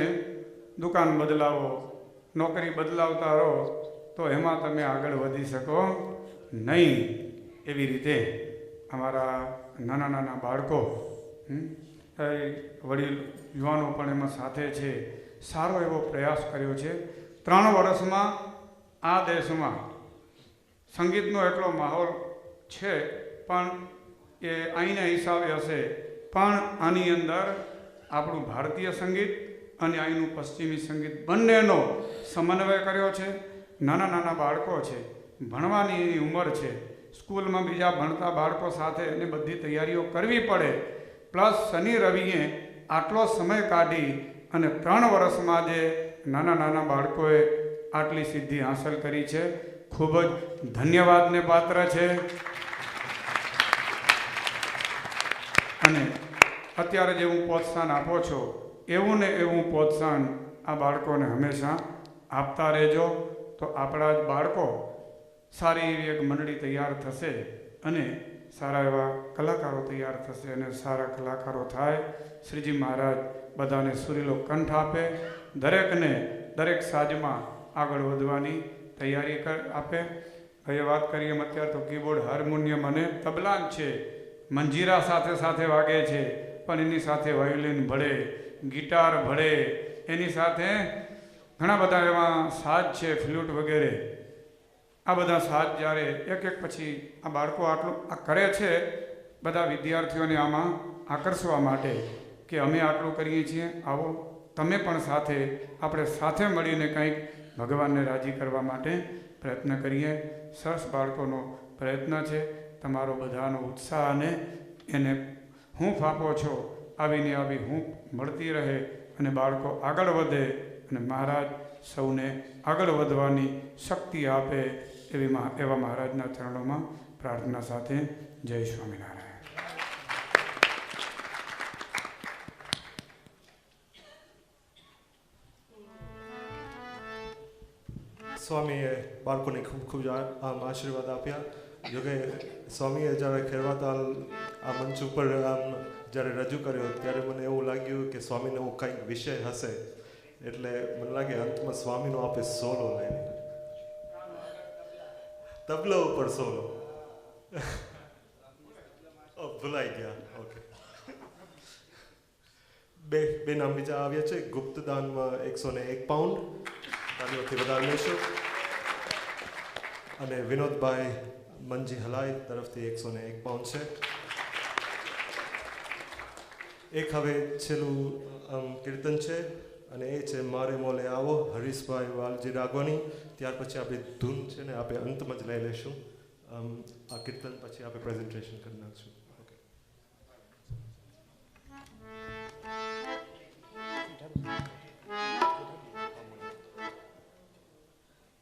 દુકાન બદલાવો, નોકરી બદલાવતા રહો તો એમાં તમે આગળ વધી શકો નહીં. એવી રીતે અમારા નાના બાળકો, વડીલ યુવાનો પણ એમાં સાથે છે, સારો એવો પ્રયાસ કર્યો છે. 3 વર્ષમાં આ દેશમાં સંગીતનો એટલો માહોલ છે, પણ એ અહીંના હિસાબે હશે, પણ આની અંદર આપણું ભારતીય સંગીત અને અહીંનું પશ્ચિમી સંગીત બંનેનો સમન્વય કર્યો છે. નાના બાળકો છે, ભણવાની એની ઉંમર છે, સ્કૂલમાં બીજા ભણતા બાળકો સાથે એને બધી તૈયારીઓ કરવી પડે, પ્લસ શનિ રવિએ આટલો સમય કાઢી અને 3 વર્ષમાં જે નાના બાળકોએ આટલી સિદ્ધિ હાંસલ કરી છે, ખૂબ જ ધન્યવાદને પાત્ર છે. અને અત્યારે જે હું પ્રોત્સાહન આપો છો એવું ને એવું પ્રોત્સાહન આ બાળકોને હંમેશા આપતા રહેજો, તો આપણા જ બાળકો સારી એવી એક મંડળી તૈયાર થશે અને સારા એવા કલાકારો તૈયાર થશે અને સારા કલાકારો થાય. શ્રીજી મહારાજ બધાને સુરીલો કંઠ આપે, દરેકને દરેક સાજમાં આગળ વધવાની તૈયારી આપે. હવે વાત કરીએ એમ અત્યારે તો કીબોર્ડ, હાર્મોનિયમ અને તબલા જ છે, મંજીરા સાથે વાગે છે, પણ એની સાથે વાયોલિન ભળે, ગિટાર ભળે, એની સાથે ઘણા બધા એવા સાજ છે, ફ્લૂટ વગેરે. આ બધા સાજ જ્યારે એક પછી આ બાળકો આટલું આ કરે છે, બધા વિદ્યાર્થીઓને આમાં આકર્ષવા માટે કે અમે આટલું કરીએ છીએ, આવો તમે પણ સાથે આપણે સાથે મળીને કંઈક ભગવાનને રાજી કરવા માટે પ્રયત્ન કરીએ. સરસ બાળકોનો પ્રયત્ન છે. તમારો બધાનો ઉત્સાહ અને એને હૂંફ આપો છો આવીને આવી હૂંફ મળતી રહે અને બાળકો આગળ વધે અને મહારાજ સૌને આગળ વધવાની શક્તિ આપે એવા મહારાજના ચરણોમાં પ્રાર્થના સાથે જય સ્વામિનારાયણ. સ્વામીએ બાળકોને ખૂબ ખૂબ આશીર્વાદ આપ્યા. જોકે સ્વામીએ જ્યારે ખેરવાતાલ આ મંચ ઉપર જ્યારે રજૂ કર્યો ત્યારે મને એવું લાગ્યું કે સ્વામીનો કંઈક વિષય હશે, એટલે મને લાગે અંતમાં સ્વામીનો આપે સોલો લઈ તબલા ઉપર સોલો ભૂલાઈ ગયા. ઓકે, બે નામ બીજા આવ્યા છે. ગુપ્તદાનમાં 101 પાઉન્ડ તાલીઓથી વધારે લેશો, અને વિનોદભાઈ મંજી હલાઈ તરફથી 101 પાઉન્ડ છે. એક હવે છેલ્લું કીર્તન છે અને એ છે મારે મોલે આવો, હરીશભાઈ વાલજી રાગવાની. ત્યાર પછી આપણી ધૂન છે ને આપણે અંતમાં જ લઈ લઈશું. આ કીર્તન પછી આપણે પ્રેઝન્ટેશન કરી નાખશું.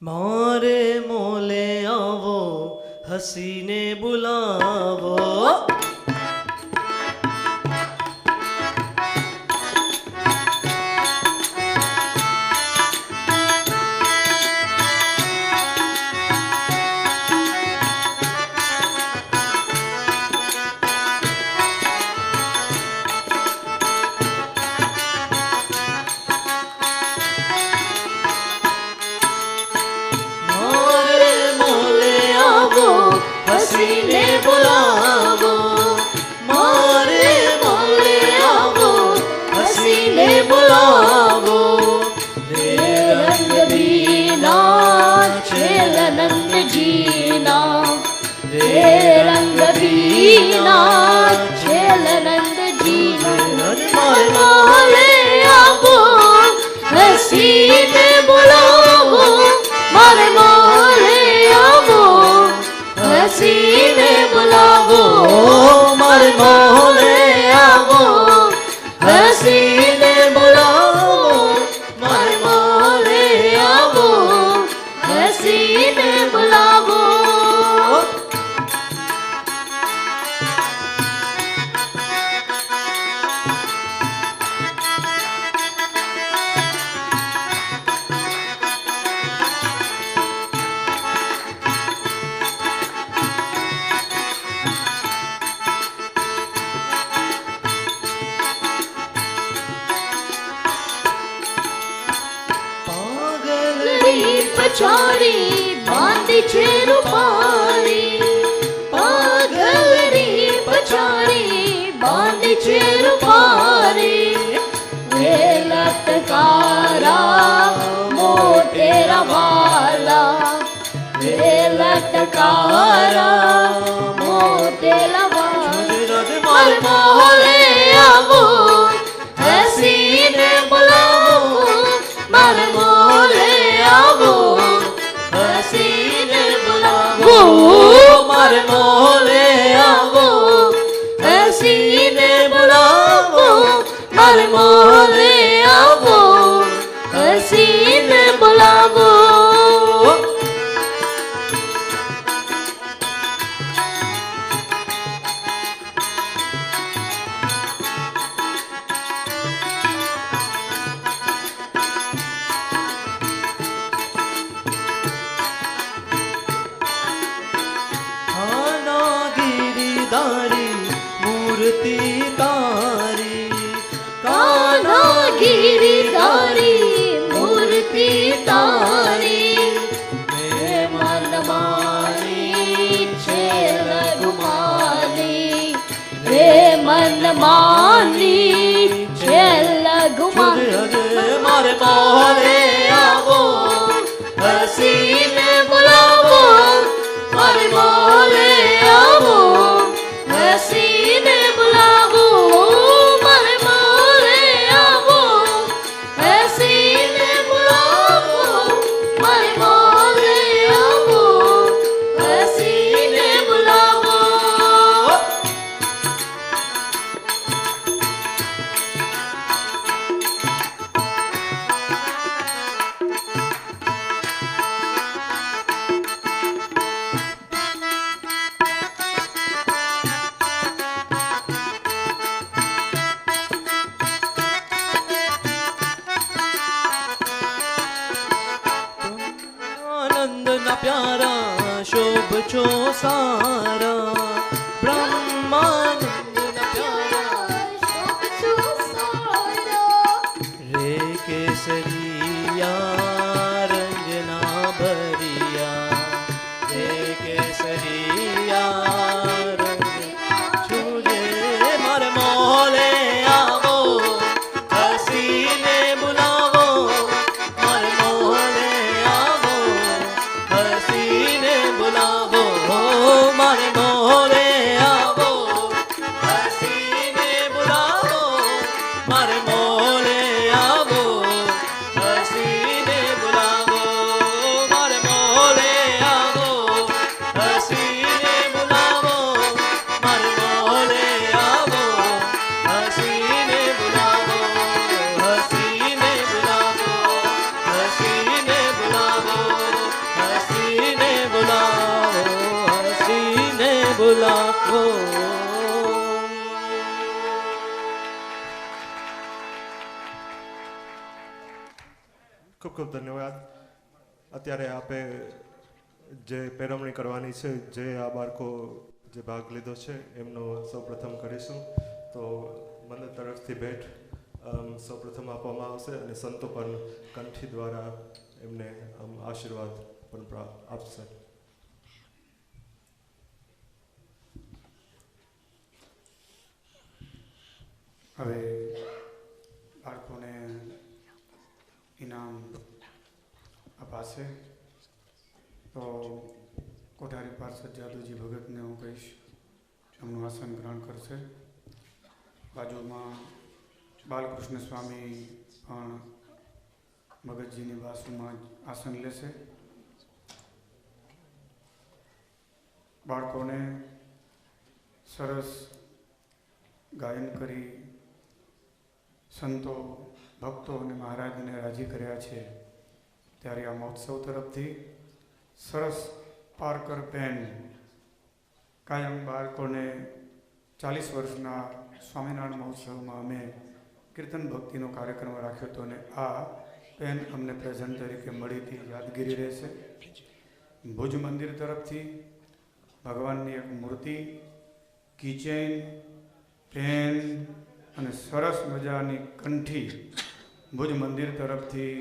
મારે મોલે આવો, હસીને બુલાવો, હસીને બુલાવો, મારે મોલે આવો, હસીને બુલાવો. રે રંગ બીના છેલનંદ જીના, રે રંગ બીના છેલનંદ જીના. મોલે આવો, હસીને બુલાવો, મારે મોલે આવો, હસીને બુલાવો, મારે મોલે આવો, હસીને બુલાવો, મારે મોલે આવો, હસીને બુલાવો. પછાડી બાંધી છે રૂપાળી, પાઘલની પછાડી બાંધી છે રૂપાળી. વે લટકારા મોટેરા વાલા, વે લટકારા મોટેરા વાલા. મારે મોલે આવો, હસીને બોલાવો, મારે મોલે આવો, હસીને બોલાવો, મારે મોલે આવો, હસીને બોલાવો, મારે મોલે આવો, હસીને બોલાવો. મૂર્તિ તારી, કાના ગિરિધારી મૂર્તિ તારી. હે મન માની છે લઘુમાની, હે મન માની છે લઘુમાની. મારે મોલે આવો, હસીને બોલાવો, મારે મોલે આવો, હસીને બોલાવો, મારે મોલે આવો, ના પ્યારા શોભ છો સારા બ્રહ્માનંદ ના પ્યારા રે કેસરિયા રંગના ભરિયા રે કેસરિયા રંગ છુજે મારે મોલે આવો હસીને બુલાવો મારે મોલે આવો હસીને બુલાવો મારે મોલે આવો હસીને બુલાવો મારે મોલે આવો હસીને બુલાવો મારે મોલે આવો હસીને બુલાવો મારે મોલે આવો હસીને બુલાવો હસીને બુલાવો હસીને બુલાવો હસીને બુલાવો હસીને બુલાવો ખૂબ ખૂબ ધન્યવાદ. અત્યારે આપે જે પેરવણી કરવાની છે, જે આ બાળકો જે ભાગ લીધો છે એમનો સૌપ્રથમ કરીશું. તો મંદિર તરફથી ભેટ સૌપ્રથમ આપવામાં આવશે અને સંતો પણ કંઠી દ્વારા એમને આશીર્વાદ પણ આપશે. હવે બાળકોને ઇનામ અપાશે. તો કોઠારી પાર્ષદ જાદુજી ભગતને હું કહીશ એમનું આસન ગ્રહણ કરશે. બાજુમાં બાલકૃષ્ણ સ્વામી પણ ભગતજીની બાજુમાં આસન લેશે. બાળકોને સરસ ગાયન કરી સંતો ભક્તો અને મહારાજને રાજી કર્યા છે, ત્યારે આ મહોત્સવ તરફથી સરસ પારકર પેન કાયમ બાળકોને 40 વર્ષના સ્વામિનારાયણ મહોત્સવમાં અમે કીર્તન ભક્તિનો કાર્યક્રમ રાખ્યો હતો અને આ પેન અમને પ્રેઝન્ટ તરીકે મળી હતી, યાદગીરી રહેશે. ભુજ મંદિર તરફથી ભગવાનની એક મૂર્તિ, કીચેન, પેન અને સરસ મજાની કંઠી ભુજ મંદિર તરફથી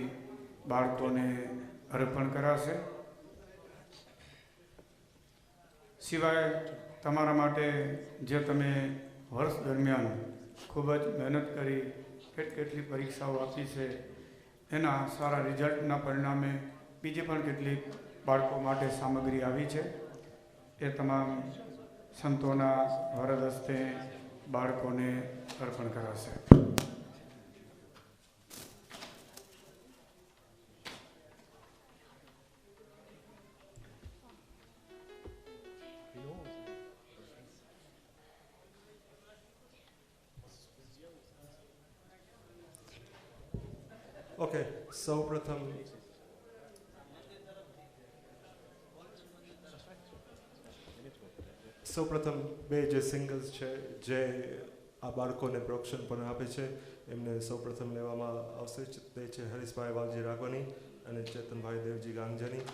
બાળકોને અર્પણ કરાશે. સિવાય તમારા માટે જે તમે વર્ષ દરમિયાન ખૂબ જ મહેનત કરી કેટલી પરીક્ષાઓ આપી છે, એના સારા રિઝલ્ટના પરિણામે બીજી પણ કેટલીક બાળકો માટે સામગ્રી આવી છે. એ તમામ સંતોના વરદ હસ્તે બાળકોને અર્પણ કરાશે. ઓકે, સૌપ્રથમ બે જે સિંગલ્સ છે જે આ બાળકોને પ્રોત્સાહન પણ આપે છે, એમને સૌપ્રથમ લેવામાં આવશે. તે છે હરીશભાઈ વાલજી રાઘવાની અને ચેતનભાઈ દેવજી ગાંગજાની.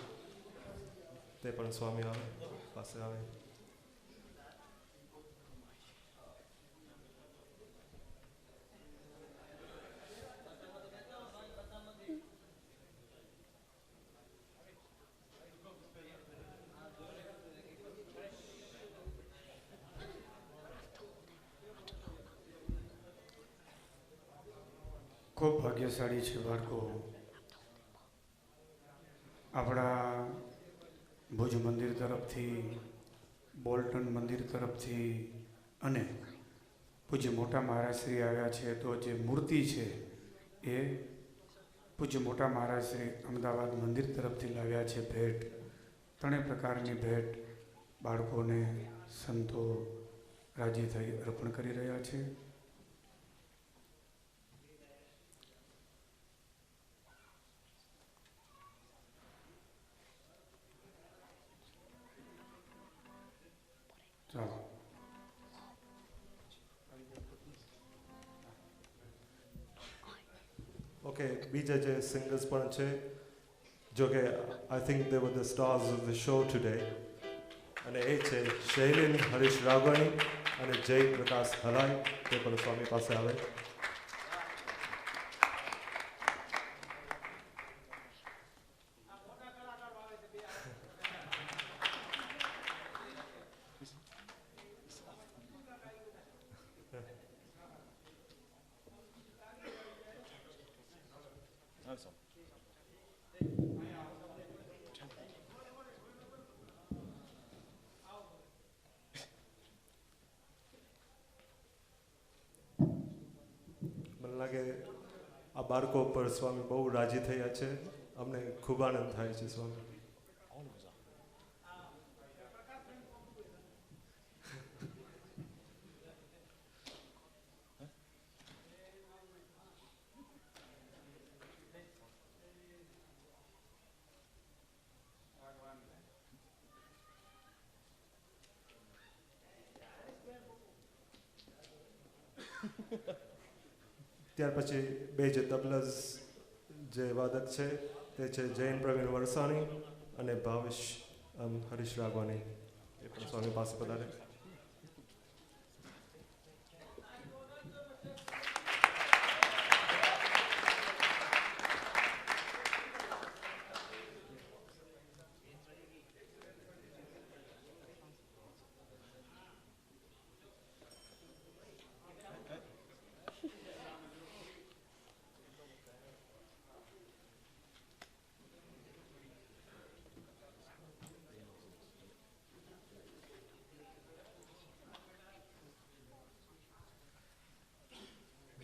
તે પણ સ્વામી પાસે આવે. ખૂબ ભાગ્યશાળી છે બાળકો. આપણા ભુજ મંદિર તરફથી, બોલ્ટન મંદિર તરફથી અને પૂજ્ય મોટા મહારાજશ્રી આવ્યા છે. તો જે મૂર્તિ છે એ પૂજ્ય મોટા મહારાજશ્રી અમદાવાદ મંદિર તરફથી લાવ્યા છે ભેટ. ત્રણેય પ્રકારની ભેટ બાળકોને સંતો રાજી થઈ અર્પણ કરી રહ્યા છે. ચાલો. ઓકે, બીજા જે સિંગર્સ પણ છે જો કે I think they were the stars of the show today, અને એ છે શૈલિન હરીશ રાગવાણી અને જય પ્રકાશ હલાઈ. તે પણ સ્વામી પાસે આવે. Awesome. મને લાગે આ બાળકો પર સ્વામી બહુ રાજી થયા છે. અમને ખૂબ આનંદ થાય છે સ્વામી. ત્યાર પછી બે જે તબલસ જે વાદક છે તે છે જૈન પ્રવીણ વરસાણી અને ભાવેશ હરીશ રાગવાની. એ પણ સ્વામી પાસે પધારે.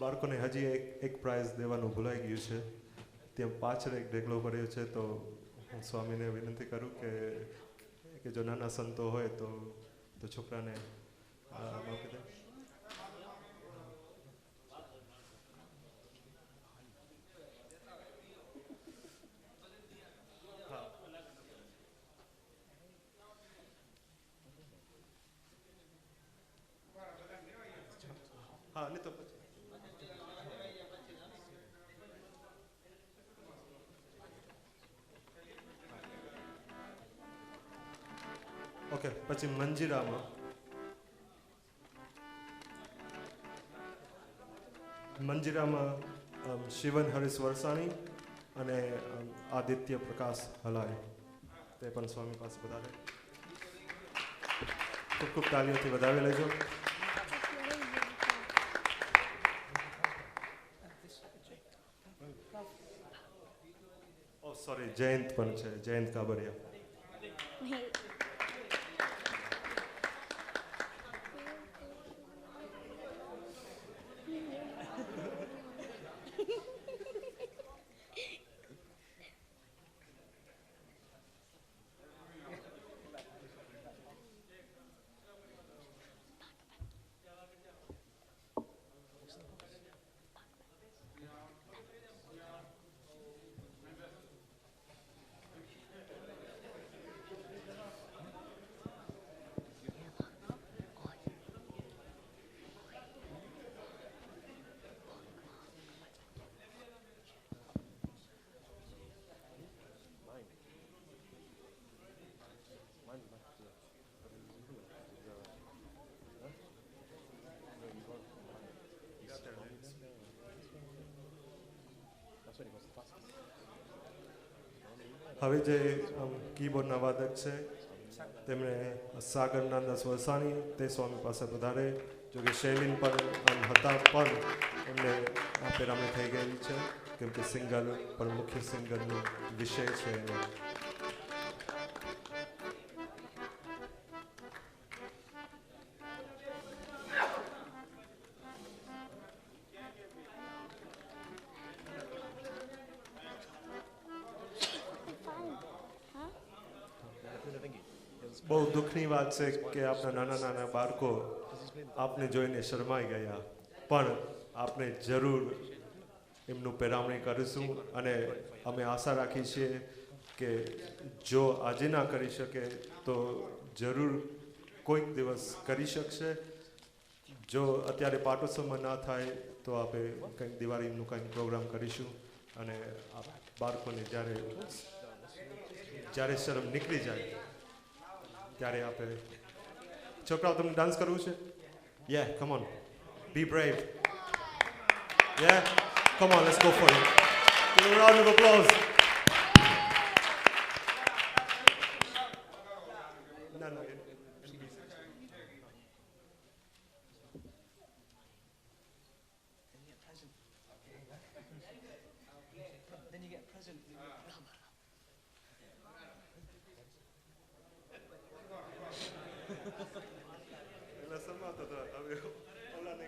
બાળકોને હજી એક પ્રાઇઝ દેવાનું ભૂલાઈ ગયું છે. ત્યાં પાછળ એક ઢેકલો કર્યો છે, તો હું સ્વામીને વિનંતી કરું કે જો નાના સંતો હોય તો છોકરાને આપી દે. હા, નહીં તો પછી ઓકે. પછી મંજીરામાં શિવન હરીશ વરસાણી અને આદિત્ય પ્રકાશ હલાઈ. તે પણ સ્વામી પાસે પધારે. ખૂબ ખૂબ તાલીઓથી વધાવી લેજો. ઓ સોરી, જયંત પણ છે, જયંત કાબરિયા. હવે જે કીબોર્ડના વાદક છે તેમણે સાગર નાનદાસ વરસાણી, તે સ્વામી પાસે પધારે. જો કે શૈલિન પણ હતા, પણ એમને આ પેરામણી થઈ ગયેલી છે કેમ કે સિંગર પણ મુખ્ય સિંગરનો વિષય છે એને. બહુ દુઃખની વાત છે કે આપણા નાના નાના બાળકો આપને જોઈને શરમાઈ ગયા, પણ આપણે જરૂર એમનું પેરામણી કરીશું અને અમે આશા રાખીએ છીએ કે જો આજે ના કરી શકે તો જરૂર કોઈક દિવસ કરી શકશે. જો અત્યારે પાટોત્સવમાં ના થાય તો આપણે કંઈક દિવાળીનું કંઈક પ્રોગ્રામ કરીશું અને બાળકોને જ્યારે જ્યારે શરમ નીકળી જાય ત્યારે આપે છોકરાઓ તમને ડાન્સ કરવું છે Yeah, come on. Be brave. Yeah? Come on, let's go for it. Give a round of applause. No, no. Then you get a present. પેલા સમાતો હતા હવે ઓલાને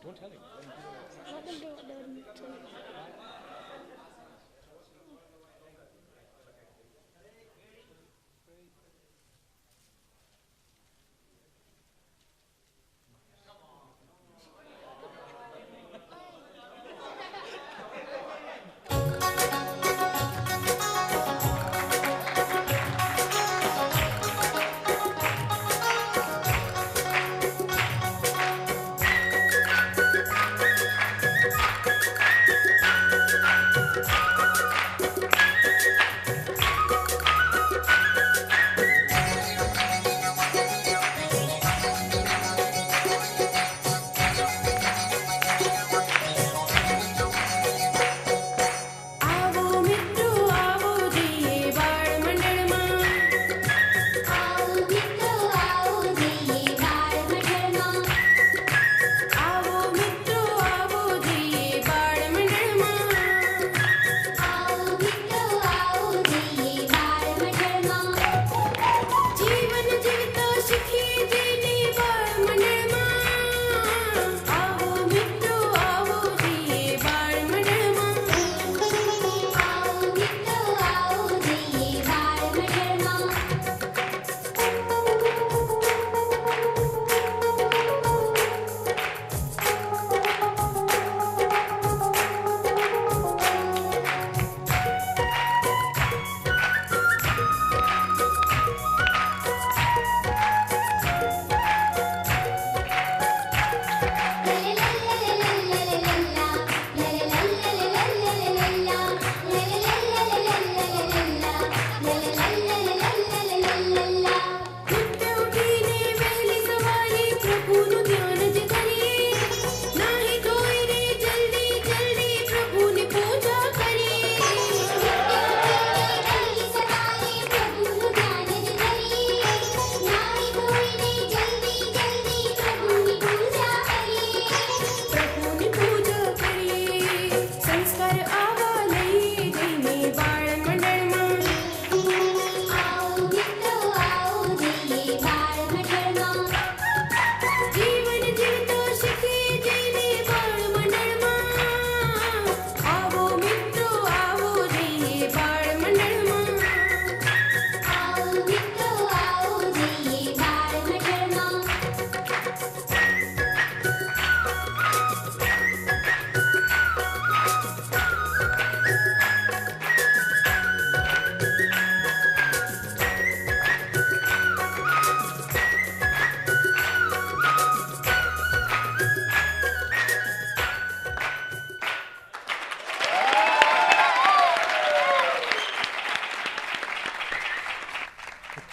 Don't tell him.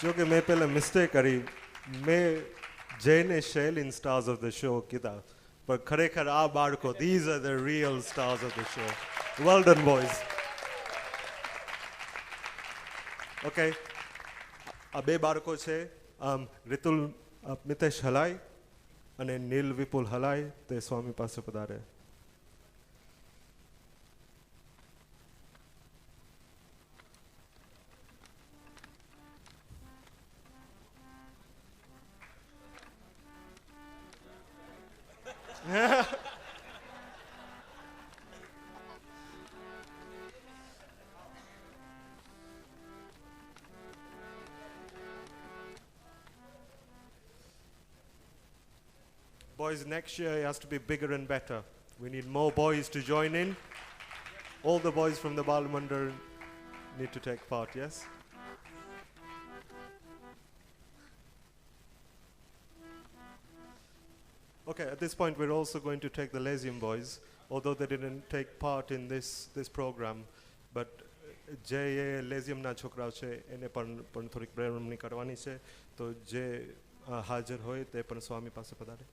જો કે મેં પહેલાં મિસ્ટેક કરી મેં જઈને શૈલિન સ્ટાર્સ ઓફ ધ શો કીધા પણ ખરેખર આ બાળકો these are the real stars of the show well done boys okay આ બે બાળકો છે રિતુલ મિતેશ હલાઈ અને નીલ વિપુલ હલાઈ તે સ્વામી પાસે પધારે Boys, next year it has to be bigger and better. We need more boys to join in. All the boys from the Balamandal need to take part, yes? Okay, at this point we're also going to take the Lesium boys, although they didn't take part in this program. But જે એ લેઝિયમના છોકરાઓ છે એને પણ થોડીક પ્રેરવણી કરવાની છે. તો જે હાજર હોય તે પણ સ્વામી પાસે પધારે.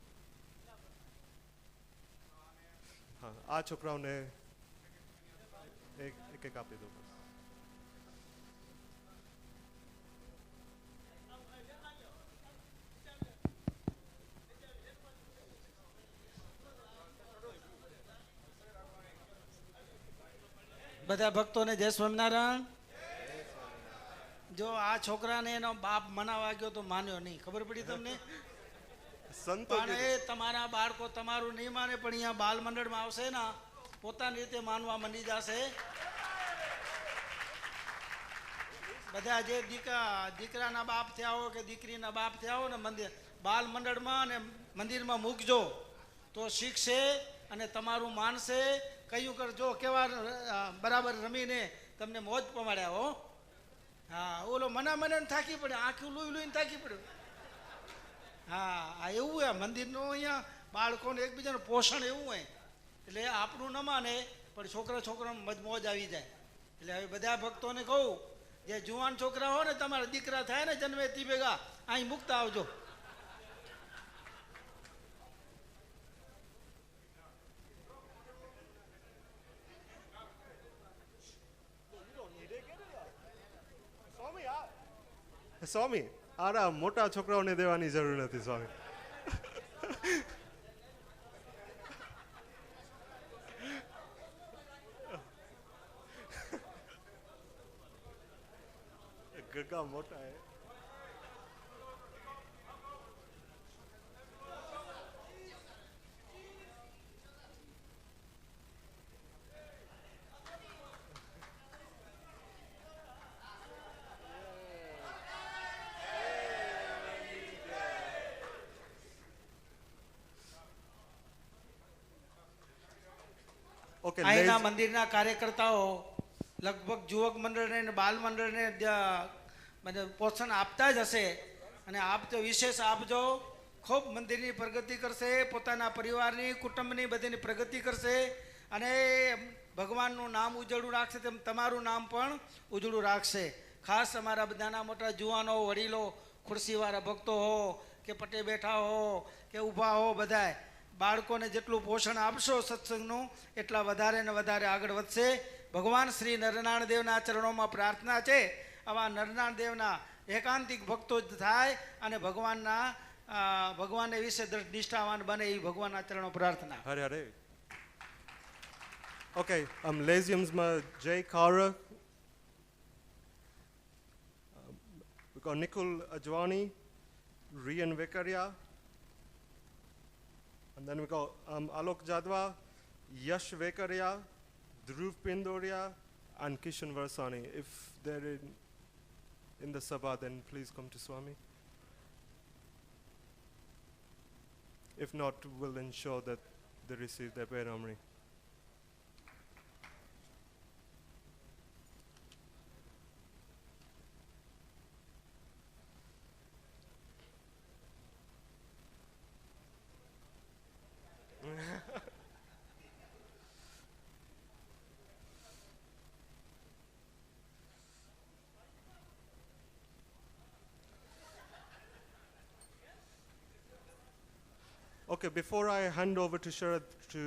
હા, આ છોકરાઓને એક એક આપી દો. બધા ભક્તોને જય સ્વામિનારાયણ. જો આ છોકરાને એનો બાપ મનાવા ગયો તો માન્યો નહીં, ખબર પડી તમને? સંતો પણ એ તમારા બાળકો તમારું નહીં માને, પણ અહીંયા બાલ મંડળમાં આવશે ને પોતાની રીતે માનવા માંડી જશે. બધા જે દીકરાના બાપ થયા હો કે દીકરીના બાપ થયા હો ને મંદિર બાલ મંડળમાં અને મંદિરમાં મૂકજો તો શીખશે અને તમારું માનશે. કયું કરજો કેવા બરાબર રમીને તમને મોજ પમાડ્યા હો. હા, ઓલો મને થાકી પડે, આખું લોહીને થાકી પડ્યું. હા, આ એવું હોય મંદિરનું, અહીંયા બાળકોને એકબીજાનું પોષણ એવું હોય એટલે આપણું ન માને પણ છોકરાને મોજ આવી જાય. એટલે હવે બધા ભક્તોને કહું, જે જુવાન છોકરા હોય ને તમારા દીકરા થાય ને જન્મે તી ભેગા અહીં મૂકતા આવજો. સ્વામી, આરા મોટા છોકરાઓને દેવાની જરૂર નથી સ્વામી. ગગા મોટા હે. અહીંના મંદિરના કાર્યકર્તાઓ લગભગ યુવક મંડળને અને બાલ મંડળને પોષણ આપતા જ હશે અને આપ તો વિશેષ આપજો. ખૂબ મંદિરની પ્રગતિ કરશે, પોતાના પરિવારની કુટુંબની બધીની પ્રગતિ કરશે અને ભગવાનનું નામ ઉજળું રાખશે તેમ તમારું નામ પણ ઉજળું રાખશે. ખાસ અમારા બધાના મોટા જુવાનો વડીલો ખુરશીવાળા ભક્તો હો કે પટે બેઠા હો કે ઊભા હો, બધાય બાળકોને જેટલું પોષણ આપશો સત્સંગનું એટલા વધારે ને વધારે આગળ વધશે. ભગવાન શ્રી નરનારાયણ દેવના ચરણોમાં પ્રાર્થના છે આવા નરનારાયણ દેવના એકાંતિક ભક્તો જ થાય અને ભગવાનને વિશે દ્રઢ નિષ્ઠાવાન બને એવી ભગવાનના ચરણો પ્રાર્થના. હરે હરે. ઓકે, લેઝિયમ્સમાં જય કારા, Nikul Ajwani, રિયન Vekariya, and then we go Alok Jadwa, Yash Vekaria, Dhruv Pindoria, and Kishan Varsani. If they're in the sabha, then please come to Swami. If not, we'll ensure that they receive their Peramri. Okay, before I hand over to Sharad to